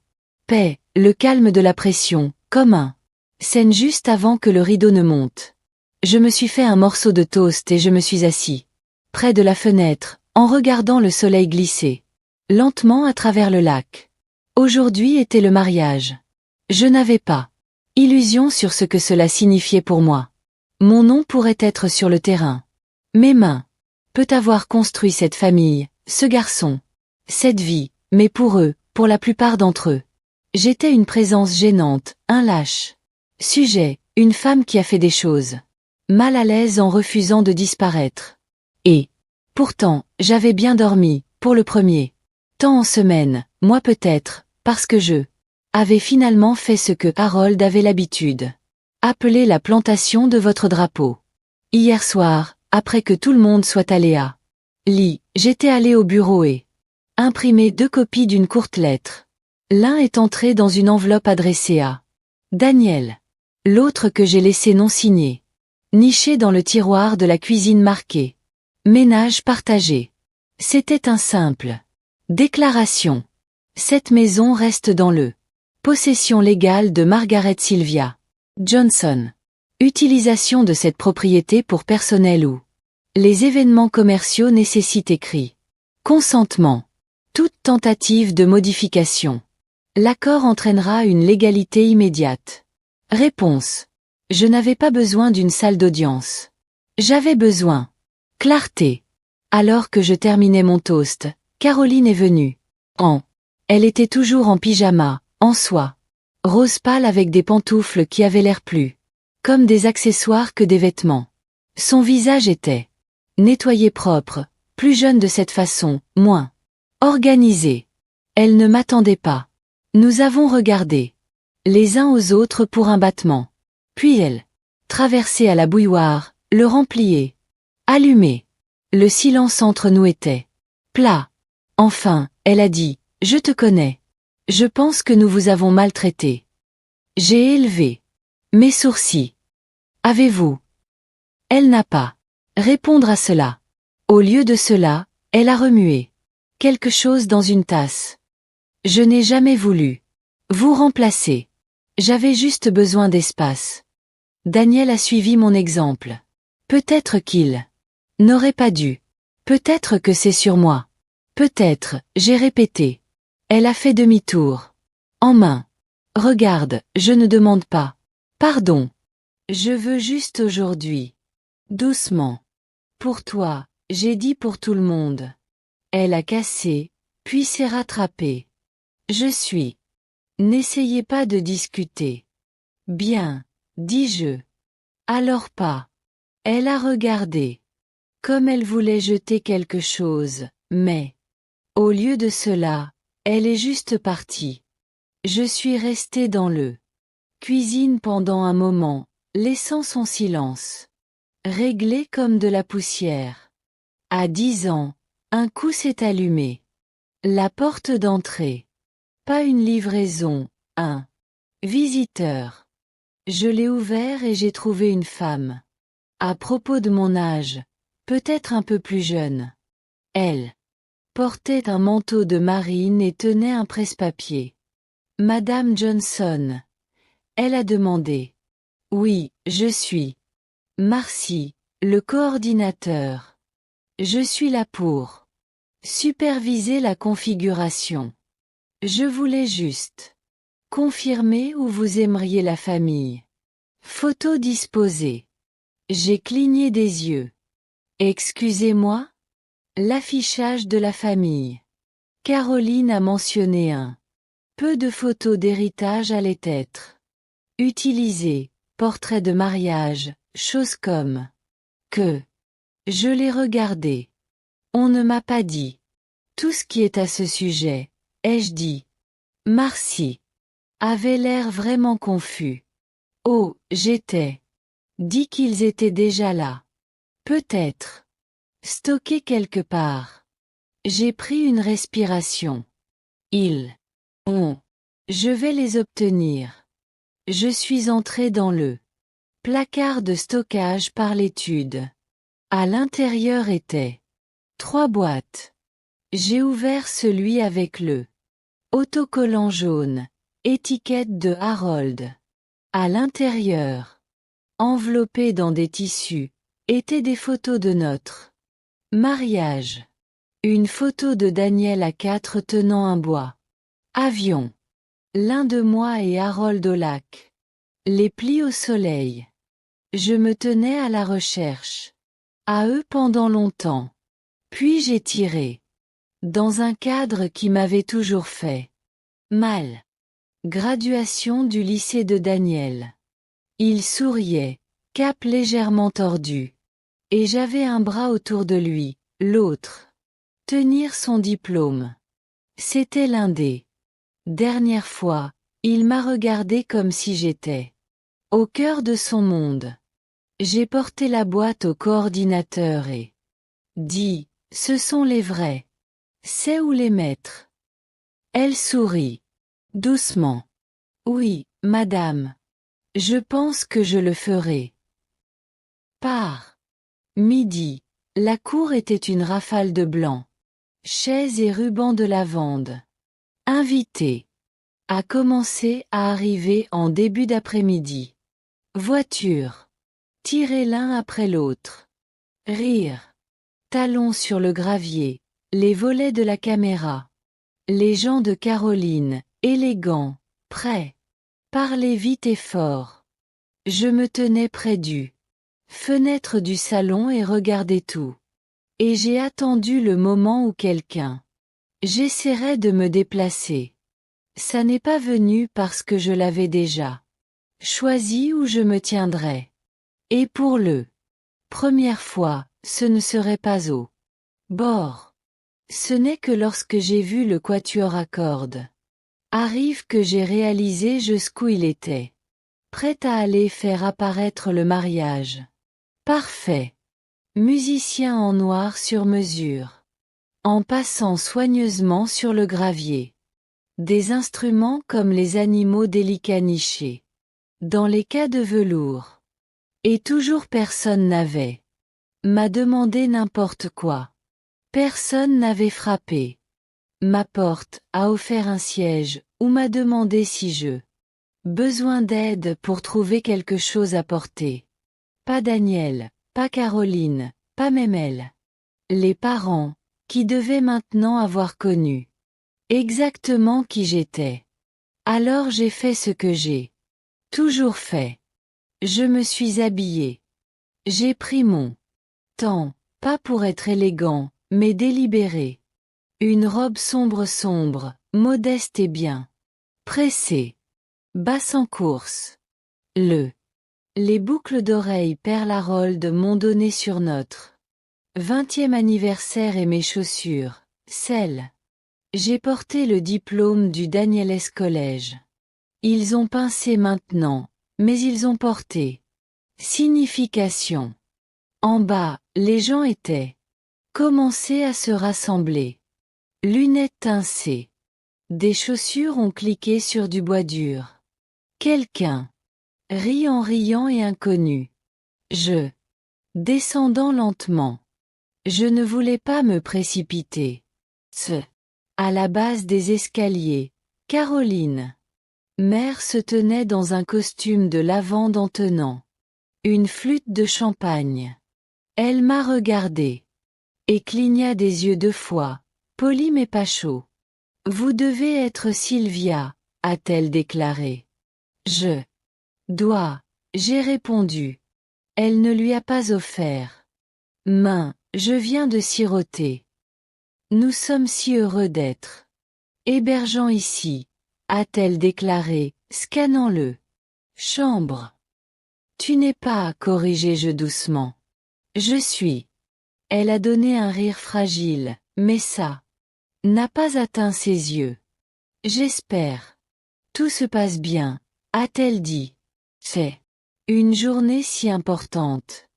paix, le calme de la pression, comme un scène juste avant que le rideau ne monte. Je me suis fait un morceau de toast et je me suis assis près de la fenêtre, en regardant le soleil glisser lentement à travers le lac. Aujourd'hui était le mariage. Je n'avais pas illusion sur ce que cela signifiait pour moi. Mon nom pourrait être sur le terrain. Mes mains peut avoir construit cette famille, ce garçon, cette vie, mais pour eux, pour la plupart d'entre eux, j'étais une présence gênante, un lâche. Sujet, une femme qui a fait des choses mal à l'aise en refusant de disparaître. Et pourtant, j'avais bien dormi, pour le premier temps en semaine, moi peut-être, parce que je avais finalement fait ce que Harold avait l'habitude. Appeler la plantation de votre drapeau. Hier soir, après que tout le monde soit allé à lit, j'étais allé au bureau et imprimé 2 copies d'une courte lettre. L'un est entré dans une enveloppe adressée à Daniel. L'autre que j'ai laissé non signé. Niché dans le tiroir de la cuisine marqué ménage partagé. C'était un simple déclaration. Cette maison reste dans le possession légale de Margaret Sylvia Johnson. Utilisation de cette propriété pour personnel ou les événements commerciaux nécessitent écrit consentement. Toute tentative de modification. L'accord entraînera une légalité immédiate. Réponse. Je n'avais pas besoin d'une salle d'audience. J'avais besoin clarté. Alors que je terminais mon toast, Caroline est venue. Elle était toujours en pyjama, en soie. Rose pâle avec des pantoufles qui avaient l'air plus comme des accessoires que des vêtements. Son visage était nettoyé propre, plus jeune de cette façon, moins organisé. Elle ne m'attendait pas. Nous avons regardé les uns aux autres pour un battement. Puis elle traversait à la bouilloire, le remplit allumé. Le silence entre nous était plat. Enfin, elle a dit, je te connais. Je pense que nous vous avons maltraité. J'ai élevé mes sourcils. Avez-vous? Elle n'a pas répondre à cela. Au lieu de cela, elle a remué quelque chose dans une tasse. Je n'ai jamais voulu vous remplacer. J'avais juste besoin d'espace. Daniel a suivi mon exemple. Peut-être qu'il n'aurait pas dû. Peut-être que c'est sur moi. Peut-être, j'ai répété. Elle a fait demi-tour. En main. Regarde, je ne demande pas. Pardon. Je veux juste aujourd'hui. Doucement. Pour toi, j'ai dit pour tout le monde. Elle a cassé, puis s'est rattrapée. Je suis. N'essayez pas de discuter. Bien, dis-je. Alors pas. Elle a regardé. Comme elle voulait jeter quelque chose, mais au lieu de cela, elle est juste partie. Je suis resté dans le cuisine pendant un moment, laissant son silence réglé comme de la poussière. À 10 ans, un coup s'est allumé. La porte d'entrée. Pas une livraison, un visiteur. Je l'ai ouvert et j'ai trouvé une femme. À propos de mon âge, peut-être un peu plus jeune. Elle portait un manteau de marine et tenait un presse-papier. Madame Johnson. Elle a demandé. Oui, je suis. Marcy, le coordinateur. Je suis là pour superviser la configuration. Je voulais juste Confirmez où vous aimeriez la famille. Photo disposée. J'ai cligné des yeux. Excusez-moi? L'affichage de la famille. Caroline a mentionné un. Peu de photos d'héritage allaient être utilisées, portraits de mariage, choses comme que. Je l'ai regardé. On ne m'a pas dit tout ce qui est à ce sujet, ai-je dit. Marcy avait l'air vraiment confus. Oh, j'étais dit qu'ils étaient déjà là. Peut-être stockés quelque part. J'ai pris une respiration. Ils ont. Je vais les obtenir. Je suis entré dans le placard de stockage par l'étude. À l'intérieur étaient 3 boîtes. J'ai ouvert celui avec le autocollant jaune, étiquette de Harold. À l'intérieur, enveloppées dans des tissus, étaient des photos de notre mariage. Une photo de Daniel à 4 tenant un bois. Avion. L'un de moi et Harold au lac. Les plis au soleil. Je me tenais à la recherche. À eux pendant longtemps. Puis j'ai tiré. Dans un cadre qui m'avait toujours fait mal. Graduation du lycée de Daniel. Il souriait, cap légèrement tordu. Et j'avais un bras autour de lui, l'autre. Tenir son diplôme. C'était l'un des dernières fois, il m'a regardé comme si j'étais au cœur de son monde. J'ai porté la boîte au coordinateur et dit, ce sont les vrais. C'est où les mettre? Elle sourit. Doucement. Oui, madame. Je pense que je le ferai. Par midi, la cour était une rafale de blanc. Chaises et rubans de lavande. Invité. A commencé à arriver en début d'après-midi. Voiture. Tirer l'un après l'autre. Rire. Talons sur le gravier. Les volets de la caméra. Les gens de Caroline, élégants, prêts. Parler vite et fort. Je me tenais près du fenêtre du salon et regardais tout. Et j'ai attendu le moment où quelqu'un. J'essaierai de me déplacer. Ça n'est pas venu parce que je l'avais déjà choisi où je me tiendrais. Et pour le première fois, ce ne serait pas au bord. Ce n'est que lorsque j'ai vu le quatuor à cordes arrive que j'ai réalisé jusqu'où il était. Prêt à aller faire apparaître le mariage. Parfait. Musicien en noir sur mesure. En passant soigneusement sur le gravier. Des instruments comme les animaux délicats nichés. Dans les cas de velours. Et toujours personne n'avait m'a demandé n'importe quoi. Personne n'avait frappé ma porte, a offert un siège, ou m'a demandé si je besoin d'aide pour trouver quelque chose à porter. Pas Daniel, pas Caroline, pas même elle. Les parents, qui devaient maintenant avoir connu exactement qui j'étais. Alors j'ai fait ce que j'ai toujours fait. Je me suis habillé. J'ai pris mon temps, pas pour être élégant, mais délibéré. Une robe sombre, modeste et bien pressée. Basse en course. Les boucles d'oreilles perles Harold m'ont donné sur notre 20e anniversaire et mes chaussures, celles. J'ai porté le diplôme du Daniel S. College. Ils ont pincé maintenant, mais ils ont porté. Signification. En bas, les gens étaient commencé à se rassembler. Lunettes tincées. Des chaussures ont cliqué sur du bois dur. Quelqu'un rit en riant et inconnu. Je descendant lentement. Je ne voulais pas me précipiter. À la base des escaliers, Caroline. Mère se tenait dans un costume de lavande en tenant une flûte de champagne. Elle m'a regardé. Et cligna des yeux 2 fois, poli mais pas chaud. Vous devez être Sylvia, a-t-elle déclaré. Je dois, j'ai répondu. Elle ne lui a pas offert. Je viens de siroter. Nous sommes si heureux d'être hébergeant ici, a-t-elle déclaré, scannant le chambre. Tu n'es pas, corrigeai-je doucement. Je suis. Elle a donné un rire fragile, mais ça n'a pas atteint ses yeux. J'espère. Tout se passe bien, a-t-elle dit. C'est une journée si importante.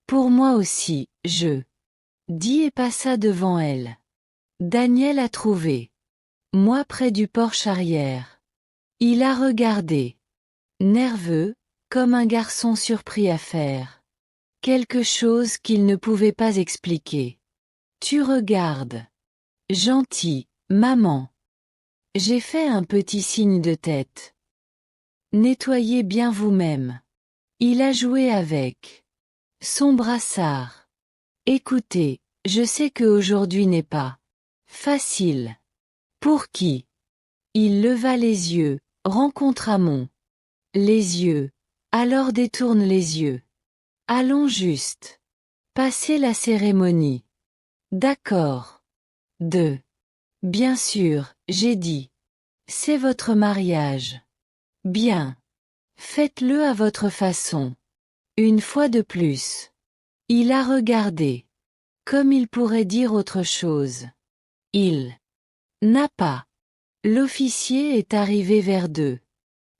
Pour moi aussi, je dis et passa devant elle. Daniel a trouvé. Moi près du porche arrière. Il a regardé. Nerveux, comme un garçon surpris à faire quelque chose qu'il ne pouvait pas expliquer. Tu regardes. Gentil, maman. J'ai fait un petit signe de tête. Nettoyez bien vous-même. Il a joué avec son brassard. Écoutez, je sais que aujourd'hui n'est pas facile. Pour qui? Il leva les yeux, rencontra les yeux. Alors détourne les yeux. Allons juste passer la cérémonie. D'accord. Bien sûr, j'ai dit. C'est votre mariage. Bien. Faites-le à votre façon. Une fois de plus. Il a regardé. Comme il pourrait dire autre chose. Il n'a pas. L'officier est arrivé vers 2.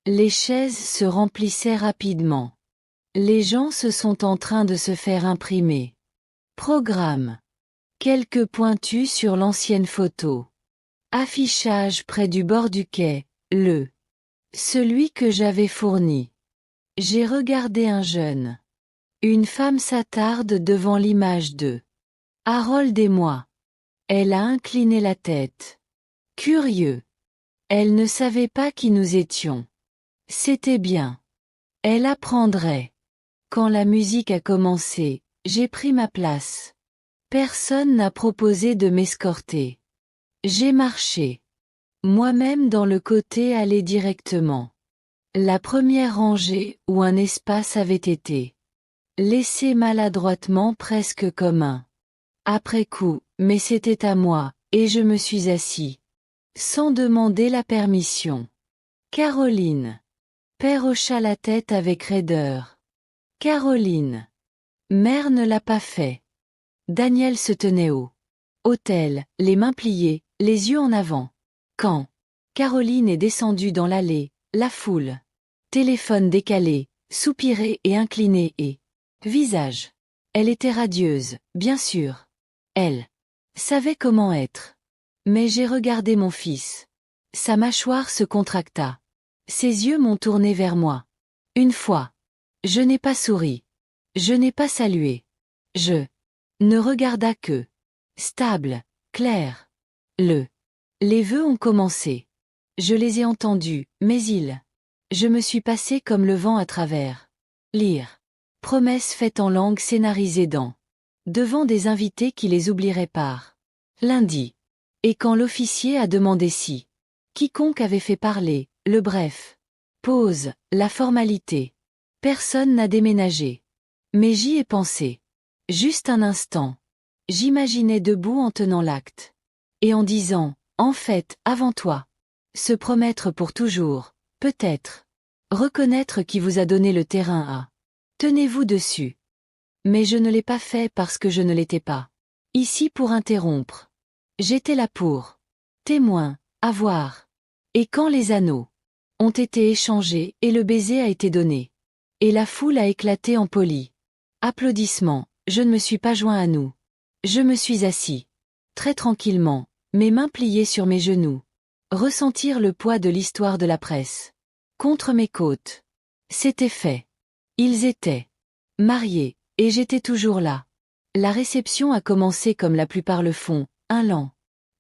Les chaises se remplissaient rapidement. Les gens se sont en train de se faire imprimer. Programme. Quelques pointus sur l'ancienne photo. Affichage près du bord du quai, celui que j'avais fourni. J'ai regardé un jeune. Une femme s'attarde devant l'image de Harold et moi. Elle a incliné la tête. Curieux. Elle ne savait pas qui nous étions. C'était bien. Elle apprendrait. Quand la musique a commencé, j'ai pris ma place. Personne n'a proposé de m'escorter. J'ai marché. Moi-même dans le côté allé directement. La première rangée où un espace avait été laissé maladroitement presque comme un après coup, mais c'était à moi, et je me suis assis. Sans demander la permission. Caroline. Père hocha la tête avec raideur. Caroline. Mère ne l'a pas fait. Daniel se tenait haut. Hôtel, les mains pliées, les yeux en avant. Quand Caroline est descendue dans l'allée, la foule. Téléphone décalé, soupiré et incliné et visage. Elle était radieuse, bien sûr. Elle savait comment être. Mais j'ai regardé mon fils. Sa mâchoire se contracta. Ses yeux m'ont tourné vers moi. Une fois. Je n'ai pas souri. Je n'ai pas salué. Je ne regarda que. Stable, clair. Les vœux ont commencé. Je les ai entendus, mais je me suis passé comme le vent à travers. Lire. Promesses faites en langue scénarisée devant des invités qui les oublieraient par lundi. Et quand l'officier a demandé si quiconque avait fait parler, le bref. Pause, la formalité. Personne n'a déménagé. Mais j'y ai pensé. Juste un instant. J'imaginais debout en tenant l'acte. Et en disant, en fait, avant toi. Se promettre pour toujours, peut-être. Reconnaître qui vous a donné le terrain à. Tenez-vous dessus. Mais je ne l'ai pas fait parce que je ne l'étais pas. Ici pour interrompre. J'étais là pour. Témoin, à voir. Et quand les anneaux ont été échangés et le baiser a été donné. Et la foule a éclaté en polis applaudissements, je ne me suis pas joint à nous. Je me suis assis. Très tranquillement, mes mains pliées sur mes genoux. Ressentir le poids de l'histoire de la presse. Contre mes côtes. C'était fait. Ils étaient mariés, et j'étais toujours là. La réception a commencé comme la plupart le font, un lent.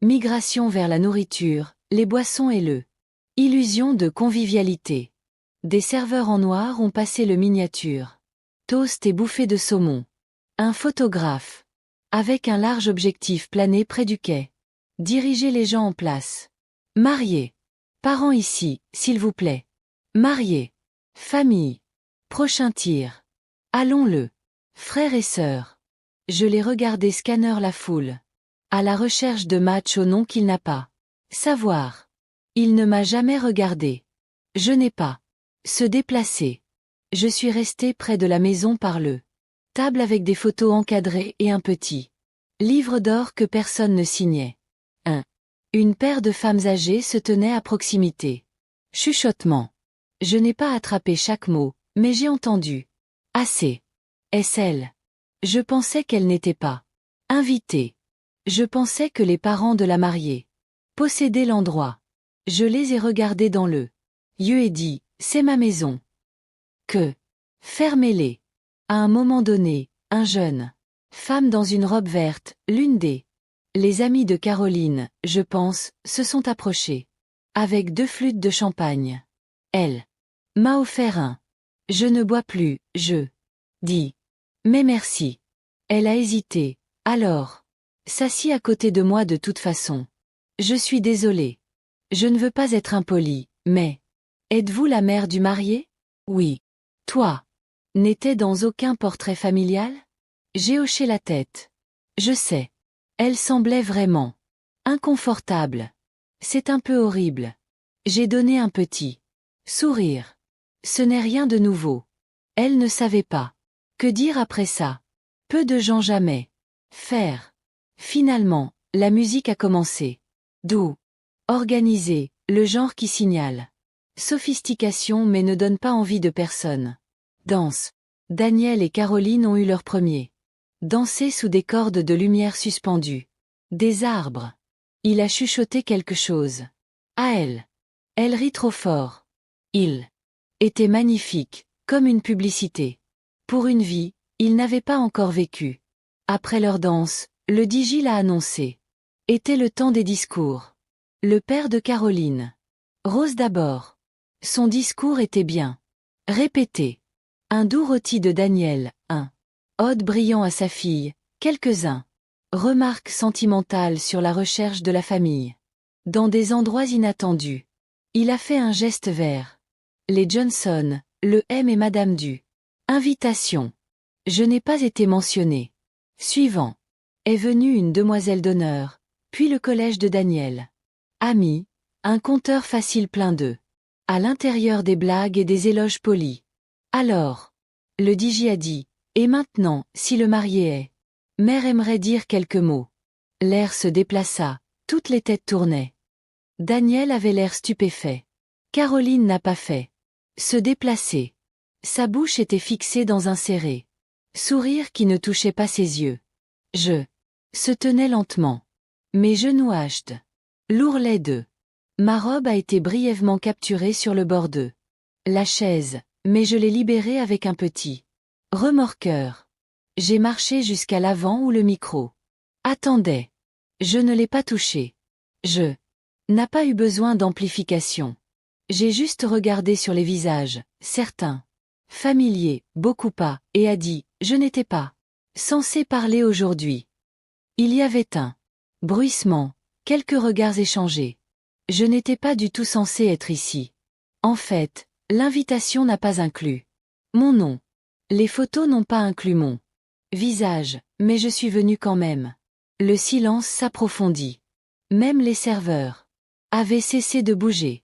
Migration vers la nourriture, les boissons et illusion de convivialité. Des serveurs en noir ont passé le miniature. Toast et bouffées de saumon. Un photographe. Avec un large objectif plané près du quai. Diriger les gens en place. Mariés. Parents ici, s'il vous plaît. Mariés. Famille. Prochain tir. Allons-le. Frères et sœurs. Je l'ai regardé scanner la foule. À la recherche de match au nom qu'il n'a pas. Savoir. Il ne m'a jamais regardé. Je n'ai pas. Se déplacer. Je suis resté près de la maison par le table avec des photos encadrées et un petit livre d'or que personne ne signait. Une paire de femmes âgées se tenait à proximité. Chuchotement. Je n'ai pas attrapé chaque mot, mais j'ai entendu. Assez. Est-ce elle? Je pensais qu'elle n'était pas invitée. Je pensais que les parents de la mariée possédaient l'endroit. Je les ai regardés dans le yeux et dit, c'est ma maison. Que? Fermez-les. À un moment donné, un jeune femme dans une robe verte, l'une des les amies de Caroline, je pense, se sont approchées. Avec 2 flûtes de champagne. Elle m'a offert un. Je ne bois plus, je dis. Mais merci. Elle a hésité, alors. S'assit à côté de moi de toute façon. Je suis désolée. Je ne veux pas être impolie, mais... Êtes-vous la mère du marié? Oui. Toi. N'était dans aucun portrait familial? J'ai hoché la tête. Je sais. Elle semblait vraiment inconfortable. C'est un peu horrible. J'ai donné un petit sourire. Ce n'est rien de nouveau. Elle ne savait pas. Que dire après ça? Peu de gens jamais. Faire. Finalement, la musique a commencé. Doux. Organisé, le genre qui signale. Sophistication mais ne donne pas envie de personne. Danse. Daniel et Caroline ont eu leur premier. Danser sous des cordes de lumière suspendues. Des arbres. Il a chuchoté quelque chose. À elle. Elle rit trop fort. Il était magnifique, comme une publicité. Pour une vie, il n'avait pas encore vécu. Après leur danse, le DJ l'a annoncé. Était le temps des discours. Le père de Caroline. Rose d'abord. Son discours était bien. Répété. Un doux rôti de Daniel, un ode brillant à sa fille, quelques-uns. Remarques sentimentales sur la recherche de la famille. Dans des endroits inattendus. Il a fait un geste vers les Johnson, le M et Madame Du. Invitation. Je n'ai pas été mentionné. Suivant. Est venue une demoiselle d'honneur, puis le collège de Daniel. Ami, un conteur facile plein d'eux. À l'intérieur des blagues et des éloges polis. Alors. Le DJ a dit. Et maintenant, si le marié est. Mère aimerait dire quelques mots. L'air se déplaça, toutes les têtes tournaient. Daniel avait l'air stupéfait. Caroline n'a pas fait. Se déplacer. Sa bouche était fixée dans un serré. Sourire qui ne touchait pas ses yeux. Je se tenais lentement. Mes genoux hachent. L'ourlet de ma robe a été brièvement capturée sur le bord de la chaise, mais je l'ai libérée avec un petit remorqueur. J'ai marché jusqu'à l'avant où le micro attendait. Je ne l'ai pas touché. Je n'a pas eu besoin d'amplification. J'ai juste regardé sur les visages, certains familiers, beaucoup pas, et a dit, je n'étais pas censé parler aujourd'hui. Il y avait un bruissement, quelques regards échangés. Je n'étais pas du tout censé être ici. En fait, l'invitation n'a pas inclus mon nom. Les photos n'ont pas inclus mon visage, mais je suis venu quand même. Le silence s'approfondit. Même les serveurs avaient cessé de bouger.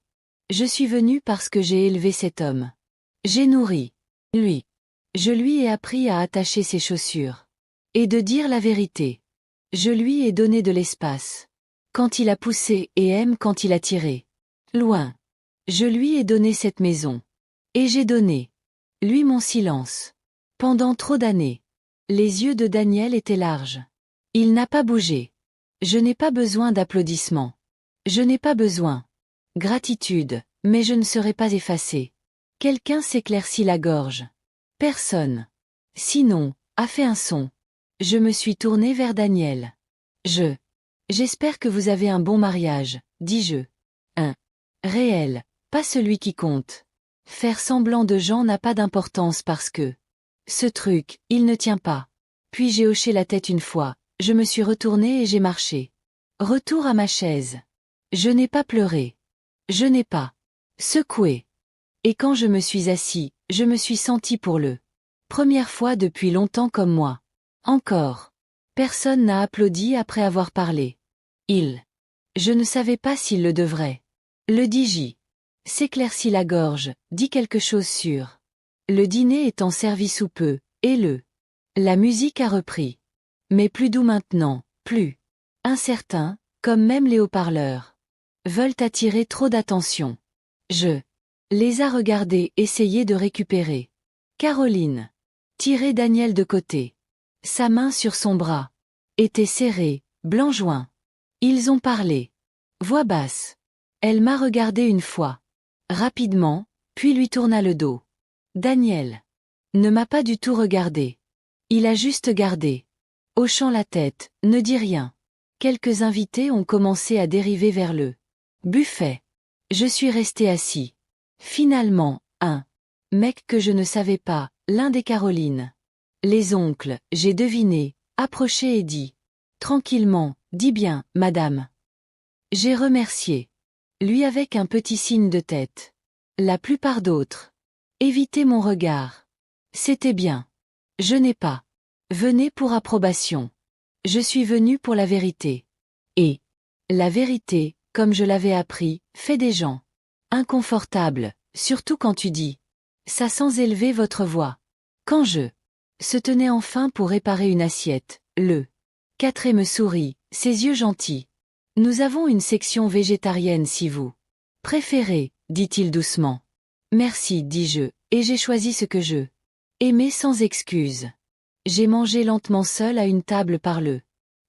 Je suis venu parce que j'ai élevé cet homme. J'ai nourri lui. Je lui ai appris à attacher ses chaussures. Et de dire la vérité. Je lui ai donné de l'espace. Quand il a poussé et aime quand il a tiré. Loin. Je lui ai donné cette maison. Et j'ai donné lui mon silence. Pendant trop d'années. Les yeux de Daniel étaient larges. Il n'a pas bougé. Je n'ai pas besoin d'applaudissements. Je n'ai pas besoin. Gratitude, mais je ne serai pas effacé. Quelqu'un s'éclaircit la gorge. Personne. Sinon, a fait un son. Je me suis tourné vers Daniel. J'espère que vous avez un bon mariage, dis-je. Un réel, pas celui qui compte. Faire semblant de gens n'a pas d'importance parce que ce truc, il ne tient pas. Puis j'ai hoché la tête une fois, je me suis retourné et j'ai marché. Retour à ma chaise. Je n'ai pas pleuré. Je n'ai pas secoué. Et quand je me suis assis, je me suis senti pour le première fois depuis longtemps comme moi. Encore. Personne n'a applaudi après avoir parlé. Je ne savais pas s'il le devrait. Le dis-je. S'éclaircit la gorge, dit quelque chose sur. Le dîner étant servi sous peu, et la musique a repris. Mais plus doux maintenant, plus incertain, comme même les haut-parleurs veulent attirer trop d'attention. Je les a regardés essayer de récupérer. Caroline tirait Daniel de côté. Sa main sur son bras était serrée, blanc joint. Ils ont parlé. Voix basse. Elle m'a regardé une fois. Rapidement, puis lui tourna le dos. Daniel ne m'a pas du tout regardé. Il a juste gardé. Hochant la tête, ne dit rien. Quelques invités ont commencé à dériver vers le buffet. Je suis resté assis. Finalement, un mec que je ne savais pas, l'un des Carolines. Les oncles, j'ai deviné, approché et dit. Tranquillement, dis bien, madame. J'ai remercié. Lui avec un petit signe de tête. La plupart d'autres évitaient mon regard. C'était bien. Je n'ai pas venu pour approbation. Je suis venu pour la vérité. Et la vérité, comme je l'avais appris, fait des gens inconfortables, surtout quand tu dis ça sans élever votre voix. Quand je se tenais enfin pour réparer une assiette, le Quatré me sourit, ses yeux gentils. Nous avons une section végétarienne si vous préférez, dit-il doucement. Merci, dis-je, et j'ai choisi ce que je aimais sans excuse. J'ai mangé lentement seul à une table par le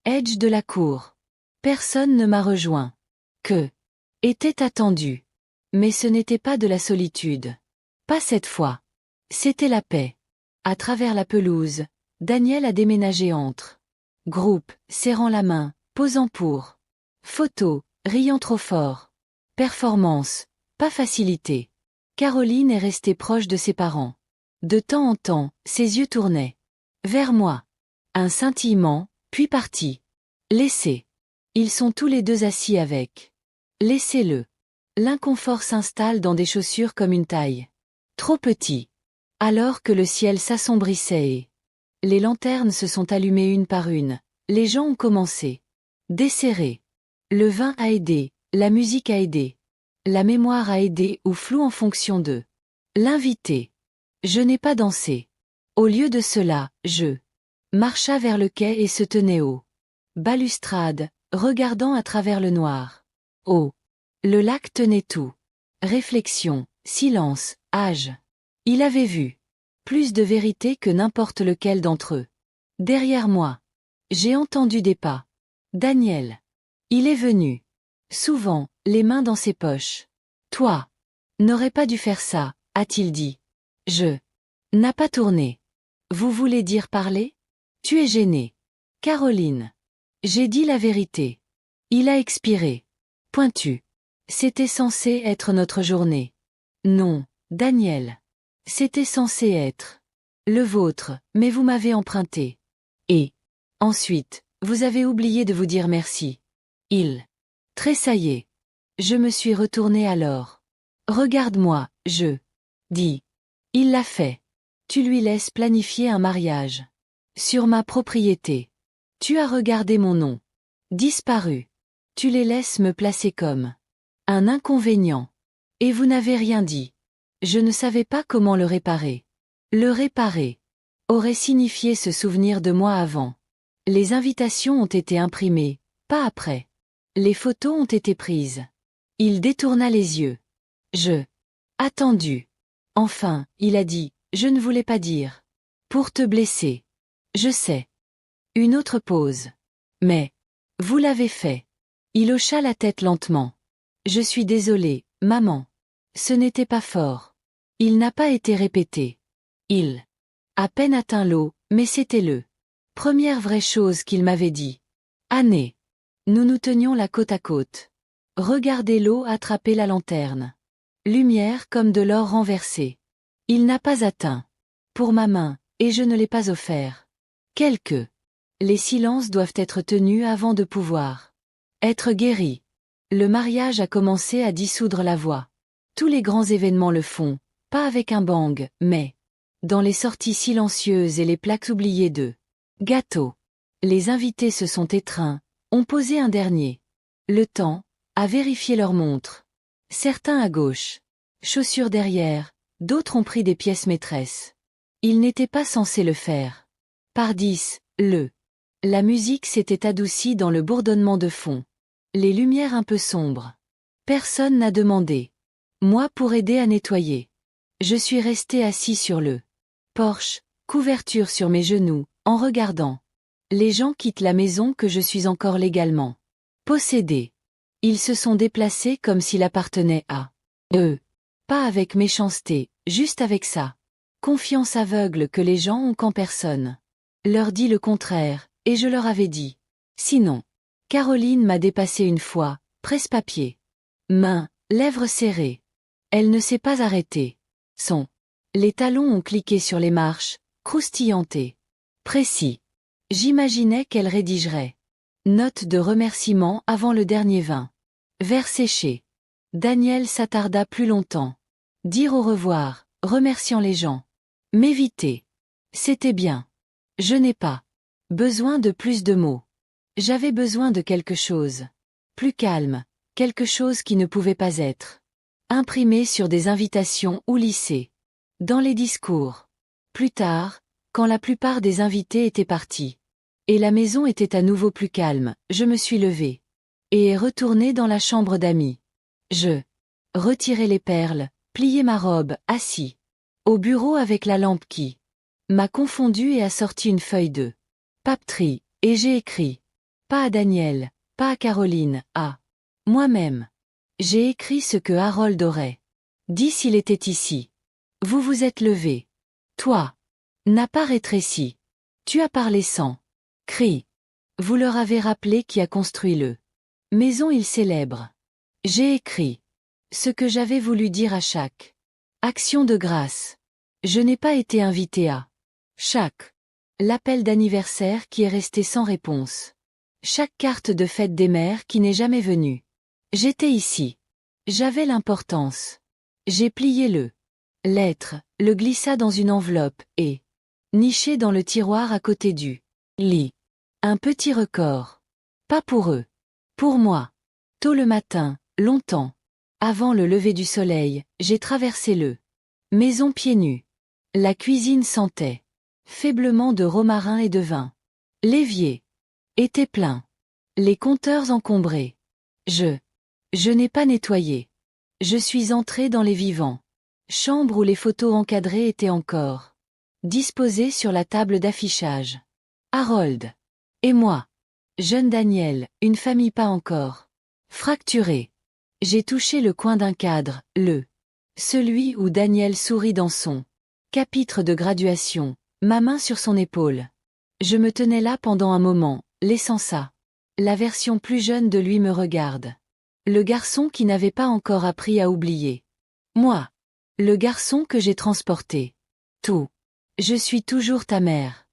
edge de la cour. Personne ne m'a rejoint. Que était attendu. Mais ce n'était pas de la solitude. Pas cette fois. C'était la paix. À travers la pelouse, Daniel a déménagé entre groupe, serrant la main, posant pour photo, riant trop fort. Performance, pas facilité. Caroline est restée proche de ses parents. De temps en temps, ses yeux tournaient vers moi. Un scintillement, puis parti. Laissez. Ils sont tous les deux assis avec. Laissez-le. L'inconfort s'installe dans des chaussures comme une taille trop petit. Alors que le ciel s'assombrissait et les lanternes se sont allumées une par une, les gens ont commencé. Desserrer. Le vin a aidé, la musique a aidé. La mémoire a aidé ou flou en fonction de l'invité. Je n'ai pas dansé. Au lieu de cela, je marcha vers le quai et se tenait au balustrade, regardant à travers le noir. Oh! Le lac tenait tout. Réflexion, silence, âge. Il avait vu plus de vérité que n'importe lequel d'entre eux. Derrière moi, j'ai entendu des pas. Daniel. Il est venu. Souvent, les mains dans ses poches. Toi. N'aurais pas dû faire ça, a-t-il dit. Je. N'a pas tourné. Vous voulez dire parler? Tu es gêné. Caroline. J'ai dit la vérité. Il a expiré. Pointu. C'était censé être notre journée. Non, Daniel. C'était censé être le vôtre, mais vous m'avez emprunté. Et ensuite, vous avez oublié de vous dire merci. Il tressaillait. Je me suis retourné alors. Regarde-moi, je dis. Il l'a fait. Tu lui laisses planifier un mariage. Sur ma propriété. Tu as regardé mon nom. Disparu. Tu les laisses me placer comme un inconvénient. Et vous n'avez rien dit. Je ne savais pas comment le réparer. Le réparer aurait signifié se souvenir de moi avant. Les invitations ont été imprimées, pas après. Les photos ont été prises. Il détourna les yeux. Je. Attendu. Enfin, il a dit, je ne voulais pas dire. Pour te blesser. Je sais. Une autre pause. Mais. Vous l'avez fait. Il hocha la tête lentement. Je suis désolé, maman. Ce n'était pas fort. Il n'a pas été répété. Il à peine atteint l'eau, mais c'était le première vraie chose qu'il m'avait dit. Année. Nous nous tenions la côte à côte. Regardez l'eau attraper la lanterne. Lumière comme de l'or renversé. Il n'a pas atteint. Pour ma main, et je ne l'ai pas offert. Quelques. Les silences doivent être tenus avant de pouvoir être guéris. Le mariage a commencé à dissoudre la voix. Tous les grands événements le font, pas avec un bang, mais dans les sorties silencieuses et les plaques oubliées de gâteaux. Les invités se sont étreints, ont posé un dernier. Le temps, a vérifié leur montre. Certains à gauche. Chaussures derrière, d'autres ont pris des pièces maîtresses. Ils n'étaient pas censés le faire. Par 10, la musique s'était adoucie dans le bourdonnement de fond. Les lumières un peu sombres. Personne n'a demandé. Moi pour aider à nettoyer. Je suis resté assis sur le porche, couverture sur mes genoux, en regardant. Les gens quittent la maison que je suis encore légalement possédée. Ils se sont déplacés comme s'il appartenait à eux. Pas avec méchanceté, juste avec ça. Confiance aveugle que les gens ont quand personne leur dit le contraire, et je leur avais dit. Sinon. Caroline m'a dépassé une fois, presse-papier. Mains, lèvres serrées. Elle ne s'est pas arrêtée. Les talons ont cliqué sur les marches, croustillantés. Précis. J'imaginais qu'elle rédigerait. Note de remerciement avant le dernier vin. Verre séché. Daniel s'attarda plus longtemps. Dire au revoir, remerciant les gens. M'éviter. C'était bien. Je n'ai pas besoin de plus de mots. J'avais besoin de quelque chose. Plus calme, quelque chose qui ne pouvait pas être imprimé sur des invitations ou lissé dans les discours. Plus tard, quand la plupart des invités étaient partis, et la maison était à nouveau plus calme, je me suis levée et retourné dans la chambre d'amis. Je retirai les perles, pliai ma robe, assis au bureau avec la lampe qui m'a confondu et a sorti une feuille de papeterie, et j'ai écrit. Pas à Daniel, pas à Caroline, à moi-même. J'ai écrit ce que Harold aurait dit s'il était ici. Vous vous êtes levé. Toi. N'a pas rétréci. Tu as parlé sans cri. Vous leur avez rappelé qui a construit le maison il célèbre. J'ai écrit ce que j'avais voulu dire à chaque action de grâce. Je n'ai pas été invité à chaque l'appel d'anniversaire qui est resté sans réponse. Chaque carte de fête des mères qui n'est jamais venue. J'étais ici. J'avais l'importance. J'ai plié le lettre, le glissa dans une enveloppe, et niché dans le tiroir à côté du lit. Un petit record. Pas pour eux. Pour moi. Tôt le matin, longtemps. Avant le lever du soleil, j'ai traversé le maison pieds nus. La cuisine sentait faiblement de romarin et de vin. L'évier était plein. Les compteurs encombrés. Je n'ai pas nettoyé. Je suis entré dans les vivants. Chambre où les photos encadrées étaient encore disposées sur la table d'affichage. Harold. Et moi. Jeune Daniel, une famille pas encore fracturée. J'ai touché le coin d'un cadre, celui où Daniel sourit dans son chapitre de graduation, ma main sur son épaule. Je me tenais là pendant un moment, laissant ça. La version plus jeune de lui me regarde. Le garçon qui n'avait pas encore appris à oublier. Moi. Le garçon que j'ai transporté. Tout. Je suis toujours ta mère.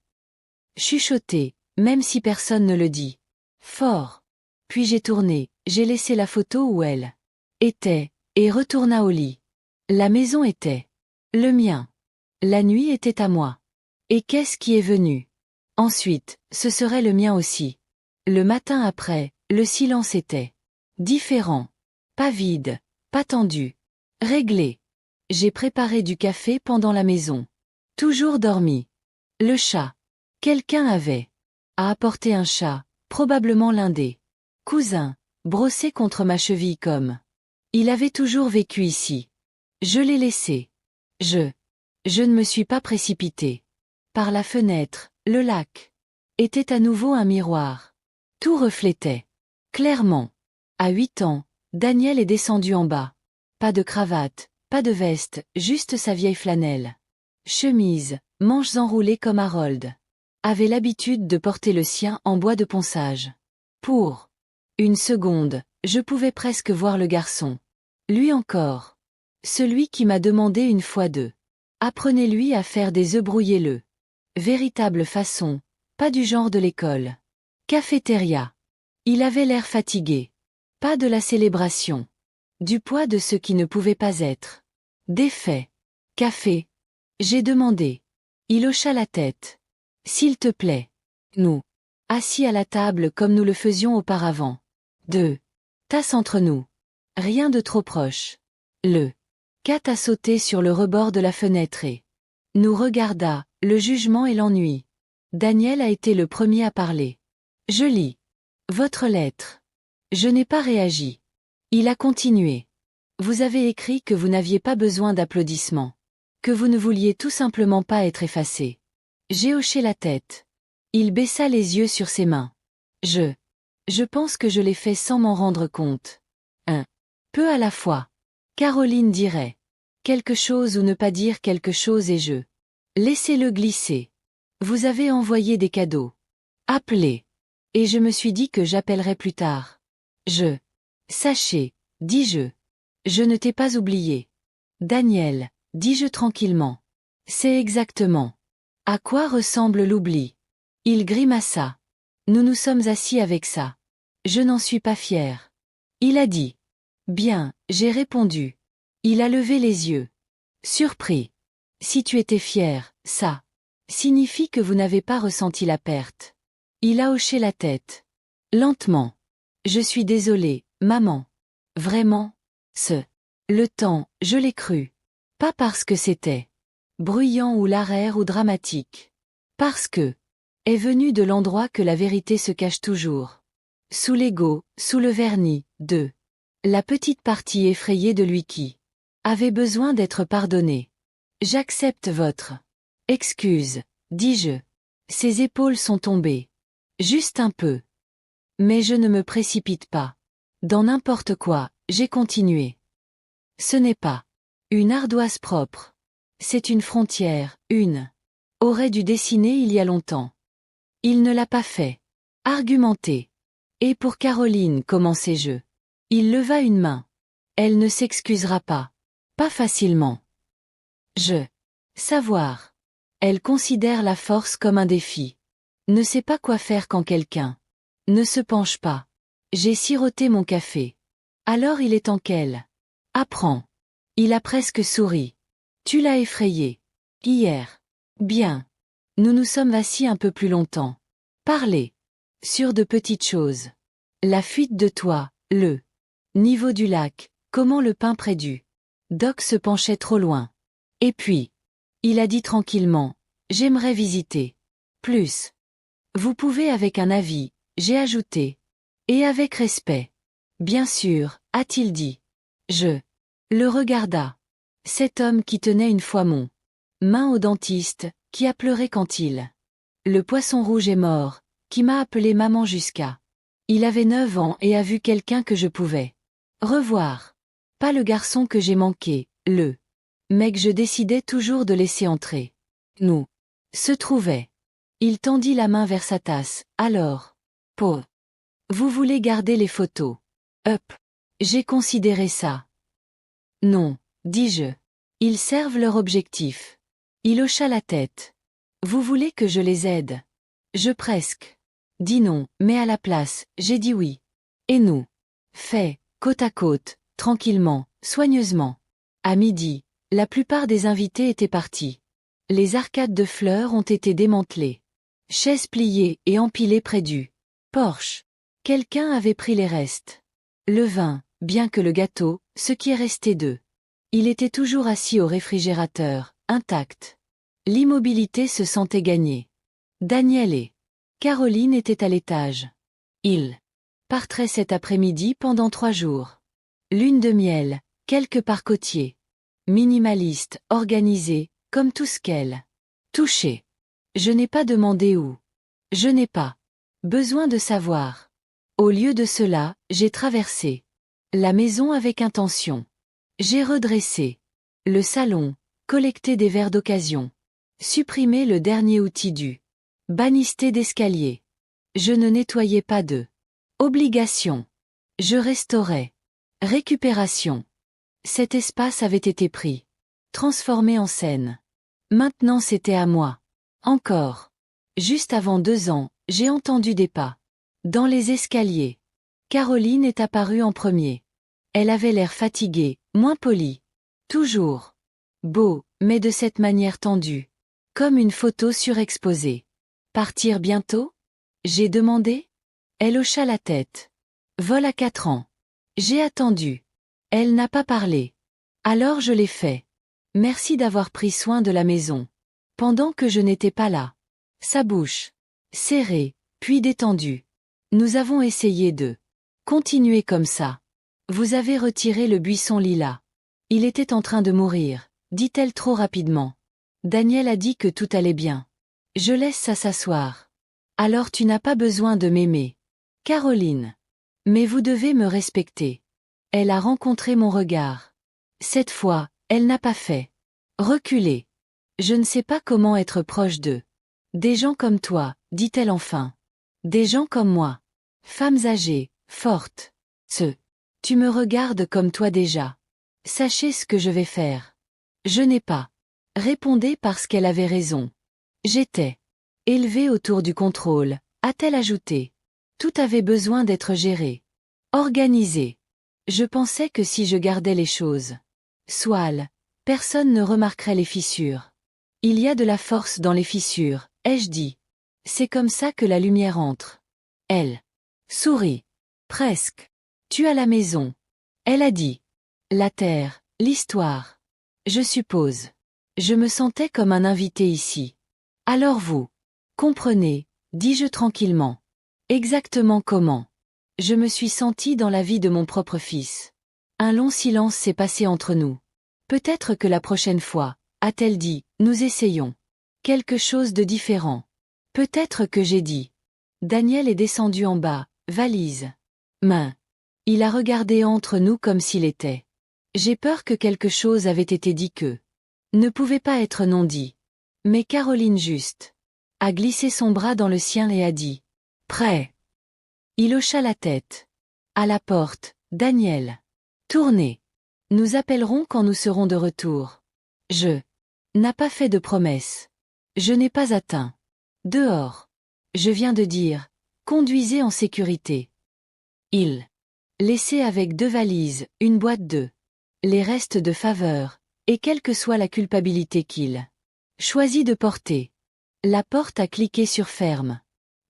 Chuchoté, même si personne ne le dit. Fort. Puis j'ai tourné, j'ai laissé la photo où elle était, et retourna au lit. La maison était le mien. La nuit était à moi. Et qu'est-ce qui est venu? Ensuite, ce serait le mien aussi. Le matin après, le silence était différent. Pas vide, pas tendu. Réglé. J'ai préparé du café pendant la maison. Toujours dormi. Le chat. Quelqu'un avait apporté un chat, probablement l'un des cousins, brossé contre ma cheville comme il avait toujours vécu ici. Je l'ai laissé. Je ne me suis pas précipité. Par la fenêtre, le lac était à nouveau un miroir. Tout reflétait clairement. À 8 ans, Daniel est descendu en bas. Pas de cravate, pas de veste, juste sa vieille flanelle. Chemise, manches enroulées comme Harold avait l'habitude de porter le sien en bois de ponçage. Pour une seconde, je pouvais presque voir le garçon. Lui encore. Celui qui m'a demandé une fois de. Apprenez-lui à faire des œufs brouillés le. Véritable façon, pas du genre de l'école. Cafétéria. Il avait l'air fatigué. Pas de la célébration. Du poids de ce qui ne pouvait pas être. Des faits. Café. J'ai demandé. Il hocha la tête. S'il te plaît. Nous. Assis à la table comme nous le faisions auparavant. 2. Tasses entre nous. Rien de trop proche. Le. Kat a sauté sur le rebord de la fenêtre et nous regarda, le jugement et l'ennui. Daniel a été le premier à parler. Je lis. Votre lettre. Je n'ai pas réagi. Il a continué. Vous avez écrit que vous n'aviez pas besoin d'applaudissements. Que vous ne vouliez tout simplement pas être effacé. J'ai hoché la tête. Il baissa les yeux sur ses mains. Je pense que je l'ai fait sans m'en rendre compte. Un peu à la fois. Caroline dirait. Quelque chose ou ne pas dire quelque chose et je. Laissez-le glisser. Vous avez envoyé des cadeaux. Appelez. Et je me suis dit que j'appellerais plus tard. Sachez, dis-je. Je ne t'ai pas oublié. Daniel, dis-je tranquillement. C'est exactement. À quoi ressemble l'oubli? Il grimaça. Nous nous sommes assis avec ça. Je n'en suis pas fier. Il a dit. Bien, j'ai répondu. Il a levé les yeux. Surpris. Si tu étais fier, ça signifie que vous n'avez pas ressenti la perte. Il a hoché la tête. Lentement. Je suis désolé, maman. Vraiment? Le temps, je l'ai cru. Pas parce que c'était bruyant ou l'araire ou dramatique. Parce que est venu de l'endroit que la vérité se cache toujours. Sous l'ego, sous le vernis, de la petite partie effrayée de lui qui avait besoin d'être pardonnée. J'accepte votre excuse, dis-je. Ses épaules sont tombées. Juste un peu. Mais je ne me précipite pas. Dans n'importe quoi, j'ai continué. Ce n'est pas une ardoise propre. C'est une frontière, aurait dû dessiner il y a longtemps. Il ne l'a pas fait. Argumenter. Et pour Caroline, commençai-je. Il leva une main. Elle ne s'excusera pas. Pas facilement. Savoir. Elle considère la force comme un défi. Ne sait pas quoi faire quand quelqu'un ne se penche pas. J'ai siroté mon café. Alors il est en qu'elle apprend. Il a presque souri. Tu l'as effrayé. Hier. Bien. Nous nous sommes assis un peu plus longtemps. Parler. Sur de petites choses. La fuite de toi, le niveau du lac, comment le pain près du dock se penchait trop loin. Et puis, il a dit tranquillement, j'aimerais visiter. Plus. Vous pouvez avec un avis, j'ai ajouté. Et avec respect. Bien sûr, a-t-il dit. Je le regarda. Cet homme qui tenait une fois mon main au dentiste, qui a pleuré quand il le poisson rouge est mort, qui m'a appelé maman jusqu'à. Il avait 9 ans et a vu quelqu'un que je pouvais revoir. Pas le garçon que j'ai manqué, le mec je décidais toujours de laisser entrer. Nous se trouvait. Il tendit la main vers sa tasse, alors. Vous voulez garder les photos? Up. J'ai considéré ça. Non, dis-je. Ils servent leur objectif. Il hocha la tête. Vous voulez que je les aide? Je presque. Dis non, mais à la place, j'ai dit oui. Et nous? Fait, côte à côte, tranquillement, soigneusement. À midi, la plupart des invités étaient partis. Les arcades de fleurs ont été démantelées. Chaises pliées et empilées près du porche. Quelqu'un avait pris les restes. Le vin, bien que le gâteau, ce qui est resté d'eux. Il était toujours assis au réfrigérateur, intact. L'immobilité se sentait gagner. Daniel et Caroline étaient à l'étage. Ils partiraient cet après-midi pendant 3 jours. Lune de miel, quelque part côtier. Minimaliste, organisé, comme tout ce qu'elle touchait. Je n'ai pas demandé où. Je n'ai pas besoin de savoir. Au lieu de cela, j'ai traversé la maison avec intention. J'ai redressé le salon, collecté des verres d'occasion. Supprimé le dernier outil du bannister d'escalier. Je ne nettoyais pas de obligation. Je restaurais. Récupération. Cet espace avait été pris. Transformé en scène. Maintenant c'était à moi. Encore. Juste avant 2 ans, j'ai entendu des pas. Dans les escaliers. Caroline est apparue en premier. Elle avait l'air fatiguée, moins polie. Toujours beau, mais de cette manière tendue. Comme une photo surexposée. Partir bientôt? J'ai demandé. Elle hocha la tête. Vol à 4 ans. J'ai attendu. Elle n'a pas parlé. Alors je l'ai fait. Merci d'avoir pris soin de la maison. Pendant que je n'étais pas là. Sa bouche. Serrée, puis détendue. Nous avons essayé de continuer comme ça. Vous avez retiré le buisson lilas. Il était en train de mourir, dit-elle trop rapidement. Daniel a dit que tout allait bien. Je laisse ça s'asseoir. Alors tu n'as pas besoin de m'aimer. Caroline. Mais vous devez me respecter. Elle a rencontré mon regard. Cette fois, elle n'a pas fait reculer. Je ne sais pas comment être proche d'eux. Des gens comme toi, dit-elle enfin. Des gens comme moi. Femmes âgées, fortes. Tu me regardes comme toi déjà. Sachez ce que je vais faire. Je n'ai pas répondu parce qu'elle avait raison. J'étais élevée autour du contrôle, a-t-elle ajouté. Tout avait besoin d'être géré. Organisé. Je pensais que si je gardais les choses soile, personne ne remarquerait les fissures. Il y a de la force dans les fissures, ai-je dit. C'est comme ça que la lumière entre. Elle sourit. Presque. Tu as la maison. Elle a dit. La terre, l'histoire. Je suppose. Je me sentais comme un invité ici. Alors vous comprenez, dis-je tranquillement. Exactement comment. Je me suis senti dans la vie de mon propre fils. Un long silence s'est passé entre nous. Peut-être que la prochaine fois, a-t-elle dit, nous essayons quelque chose de différent. Peut-être que j'ai dit. Daniel est descendu en bas, valise. Main. Il a regardé entre nous comme s'il était. J'ai peur que quelque chose avait été dit que ne pouvait pas être non dit. Mais Caroline juste a glissé son bras dans le sien et a dit. Prêt. Il hocha la tête. À la porte, Daniel. Tournez. Nous appellerons quand nous serons de retour. Je n'a pas fait de promesse. Je n'ai pas atteint. Dehors. Je viens de dire, conduisez en sécurité. Il laissait avec 2 valises, une boîte de les restes de faveur, et quelle que soit la culpabilité qu'il choisit de porter. La porte a cliqué sur ferme.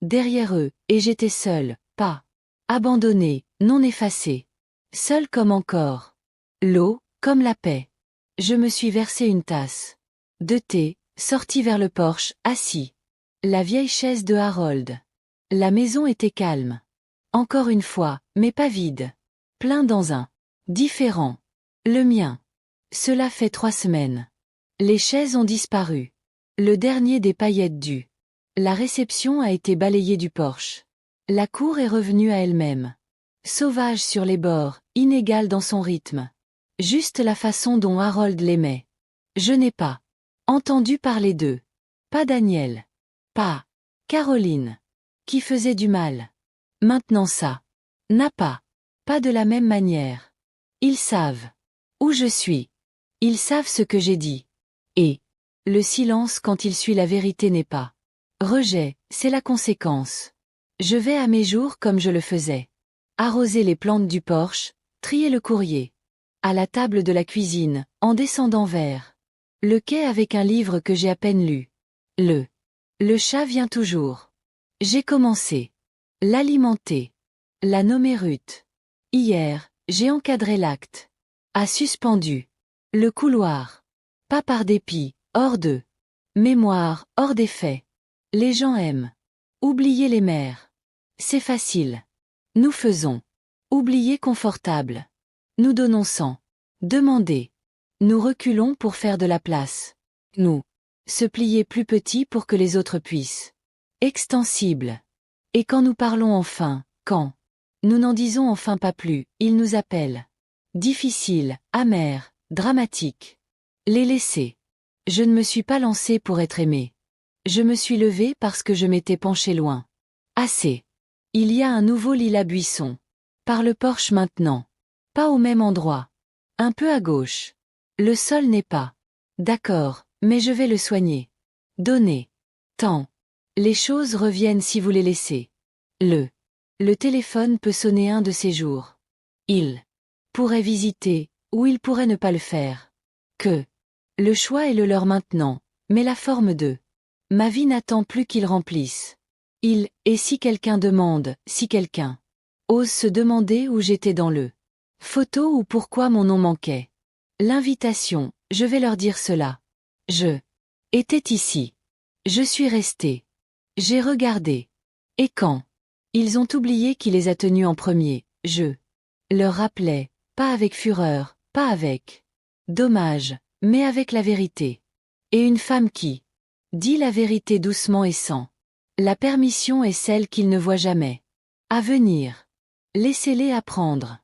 Derrière eux, et j'étais seule, pas abandonnée, non effacée. Seule comme encore. L'eau, comme la paix. Je me suis versé une tasse de thé, sorti vers le porche, assis. La vieille chaise de Harold. La maison était calme. Encore une fois, mais pas vide. Plein dans un différent. Le mien. Cela fait 3 semaines. Les chaises ont disparu. Le dernier des paillettes du. La réception a été balayée du porche. La cour est revenue à elle-même. Sauvage sur les bords, inégale dans son rythme. Juste la façon dont Harold l'aimait. Je n'ai pas entendu parler d'eux. Pas Daniel. Pas Caroline. Qui faisait du mal. Maintenant ça. N'a pas. Pas de la même manière. Ils savent où je suis. Ils savent ce que j'ai dit. Et le silence quand il suit la vérité n'est pas rejet, c'est la conséquence. Je vais à mes jours comme je le faisais. Arroser les plantes du porche, trier le courrier. À la table de la cuisine, en descendant vers le quai avec un livre que j'ai à peine lu. Le chat vient toujours. J'ai commencé. L'alimenter. La nommer Ruth. Hier, j'ai encadré l'acte. A suspendu. Le couloir. Pas par dépit, hors de mémoire, hors des faits. Les gens aiment. Oublier les mères. C'est facile. Nous faisons. Oublier confortable. Nous donnons sans demander. Nous reculons pour faire de la place. Nous. Se plier plus petit pour que les autres puissent. Extensible. Et quand nous parlons enfin, quand nous n'en disons enfin pas plus, ils nous appellent. Difficile, amer, dramatique. Les laisser. Je ne me suis pas lancée pour être aimée. Je me suis levée parce que je m'étais penchée loin. Assez. Il y a un nouveau lilas buisson. Par le porche maintenant. Pas au même endroit. Un peu à gauche. Le sol n'est pas. D'accord, mais je vais le soigner. Donner. Tant. Les choses reviennent si vous les laissez. Le Le téléphone peut sonner un de ces jours. Il pourrait visiter, ou il pourrait ne pas le faire. Que le choix est le leur maintenant, mais la forme de ma vie n'attend plus qu'il remplisse. Et si quelqu'un demande, si quelqu'un ose se demander où j'étais dans le photo ou pourquoi mon nom manquait. L'invitation, je vais leur dire cela. Je étais ici. Je suis resté. J'ai regardé. Et quand ils ont oublié qui les a tenus en premier, je leur rappelais, pas avec fureur, pas avec dommage, mais avec la vérité. Et une femme qui dit la vérité doucement et sans la permission est celle qu'ils ne voient jamais. À venir. Laissez-les apprendre.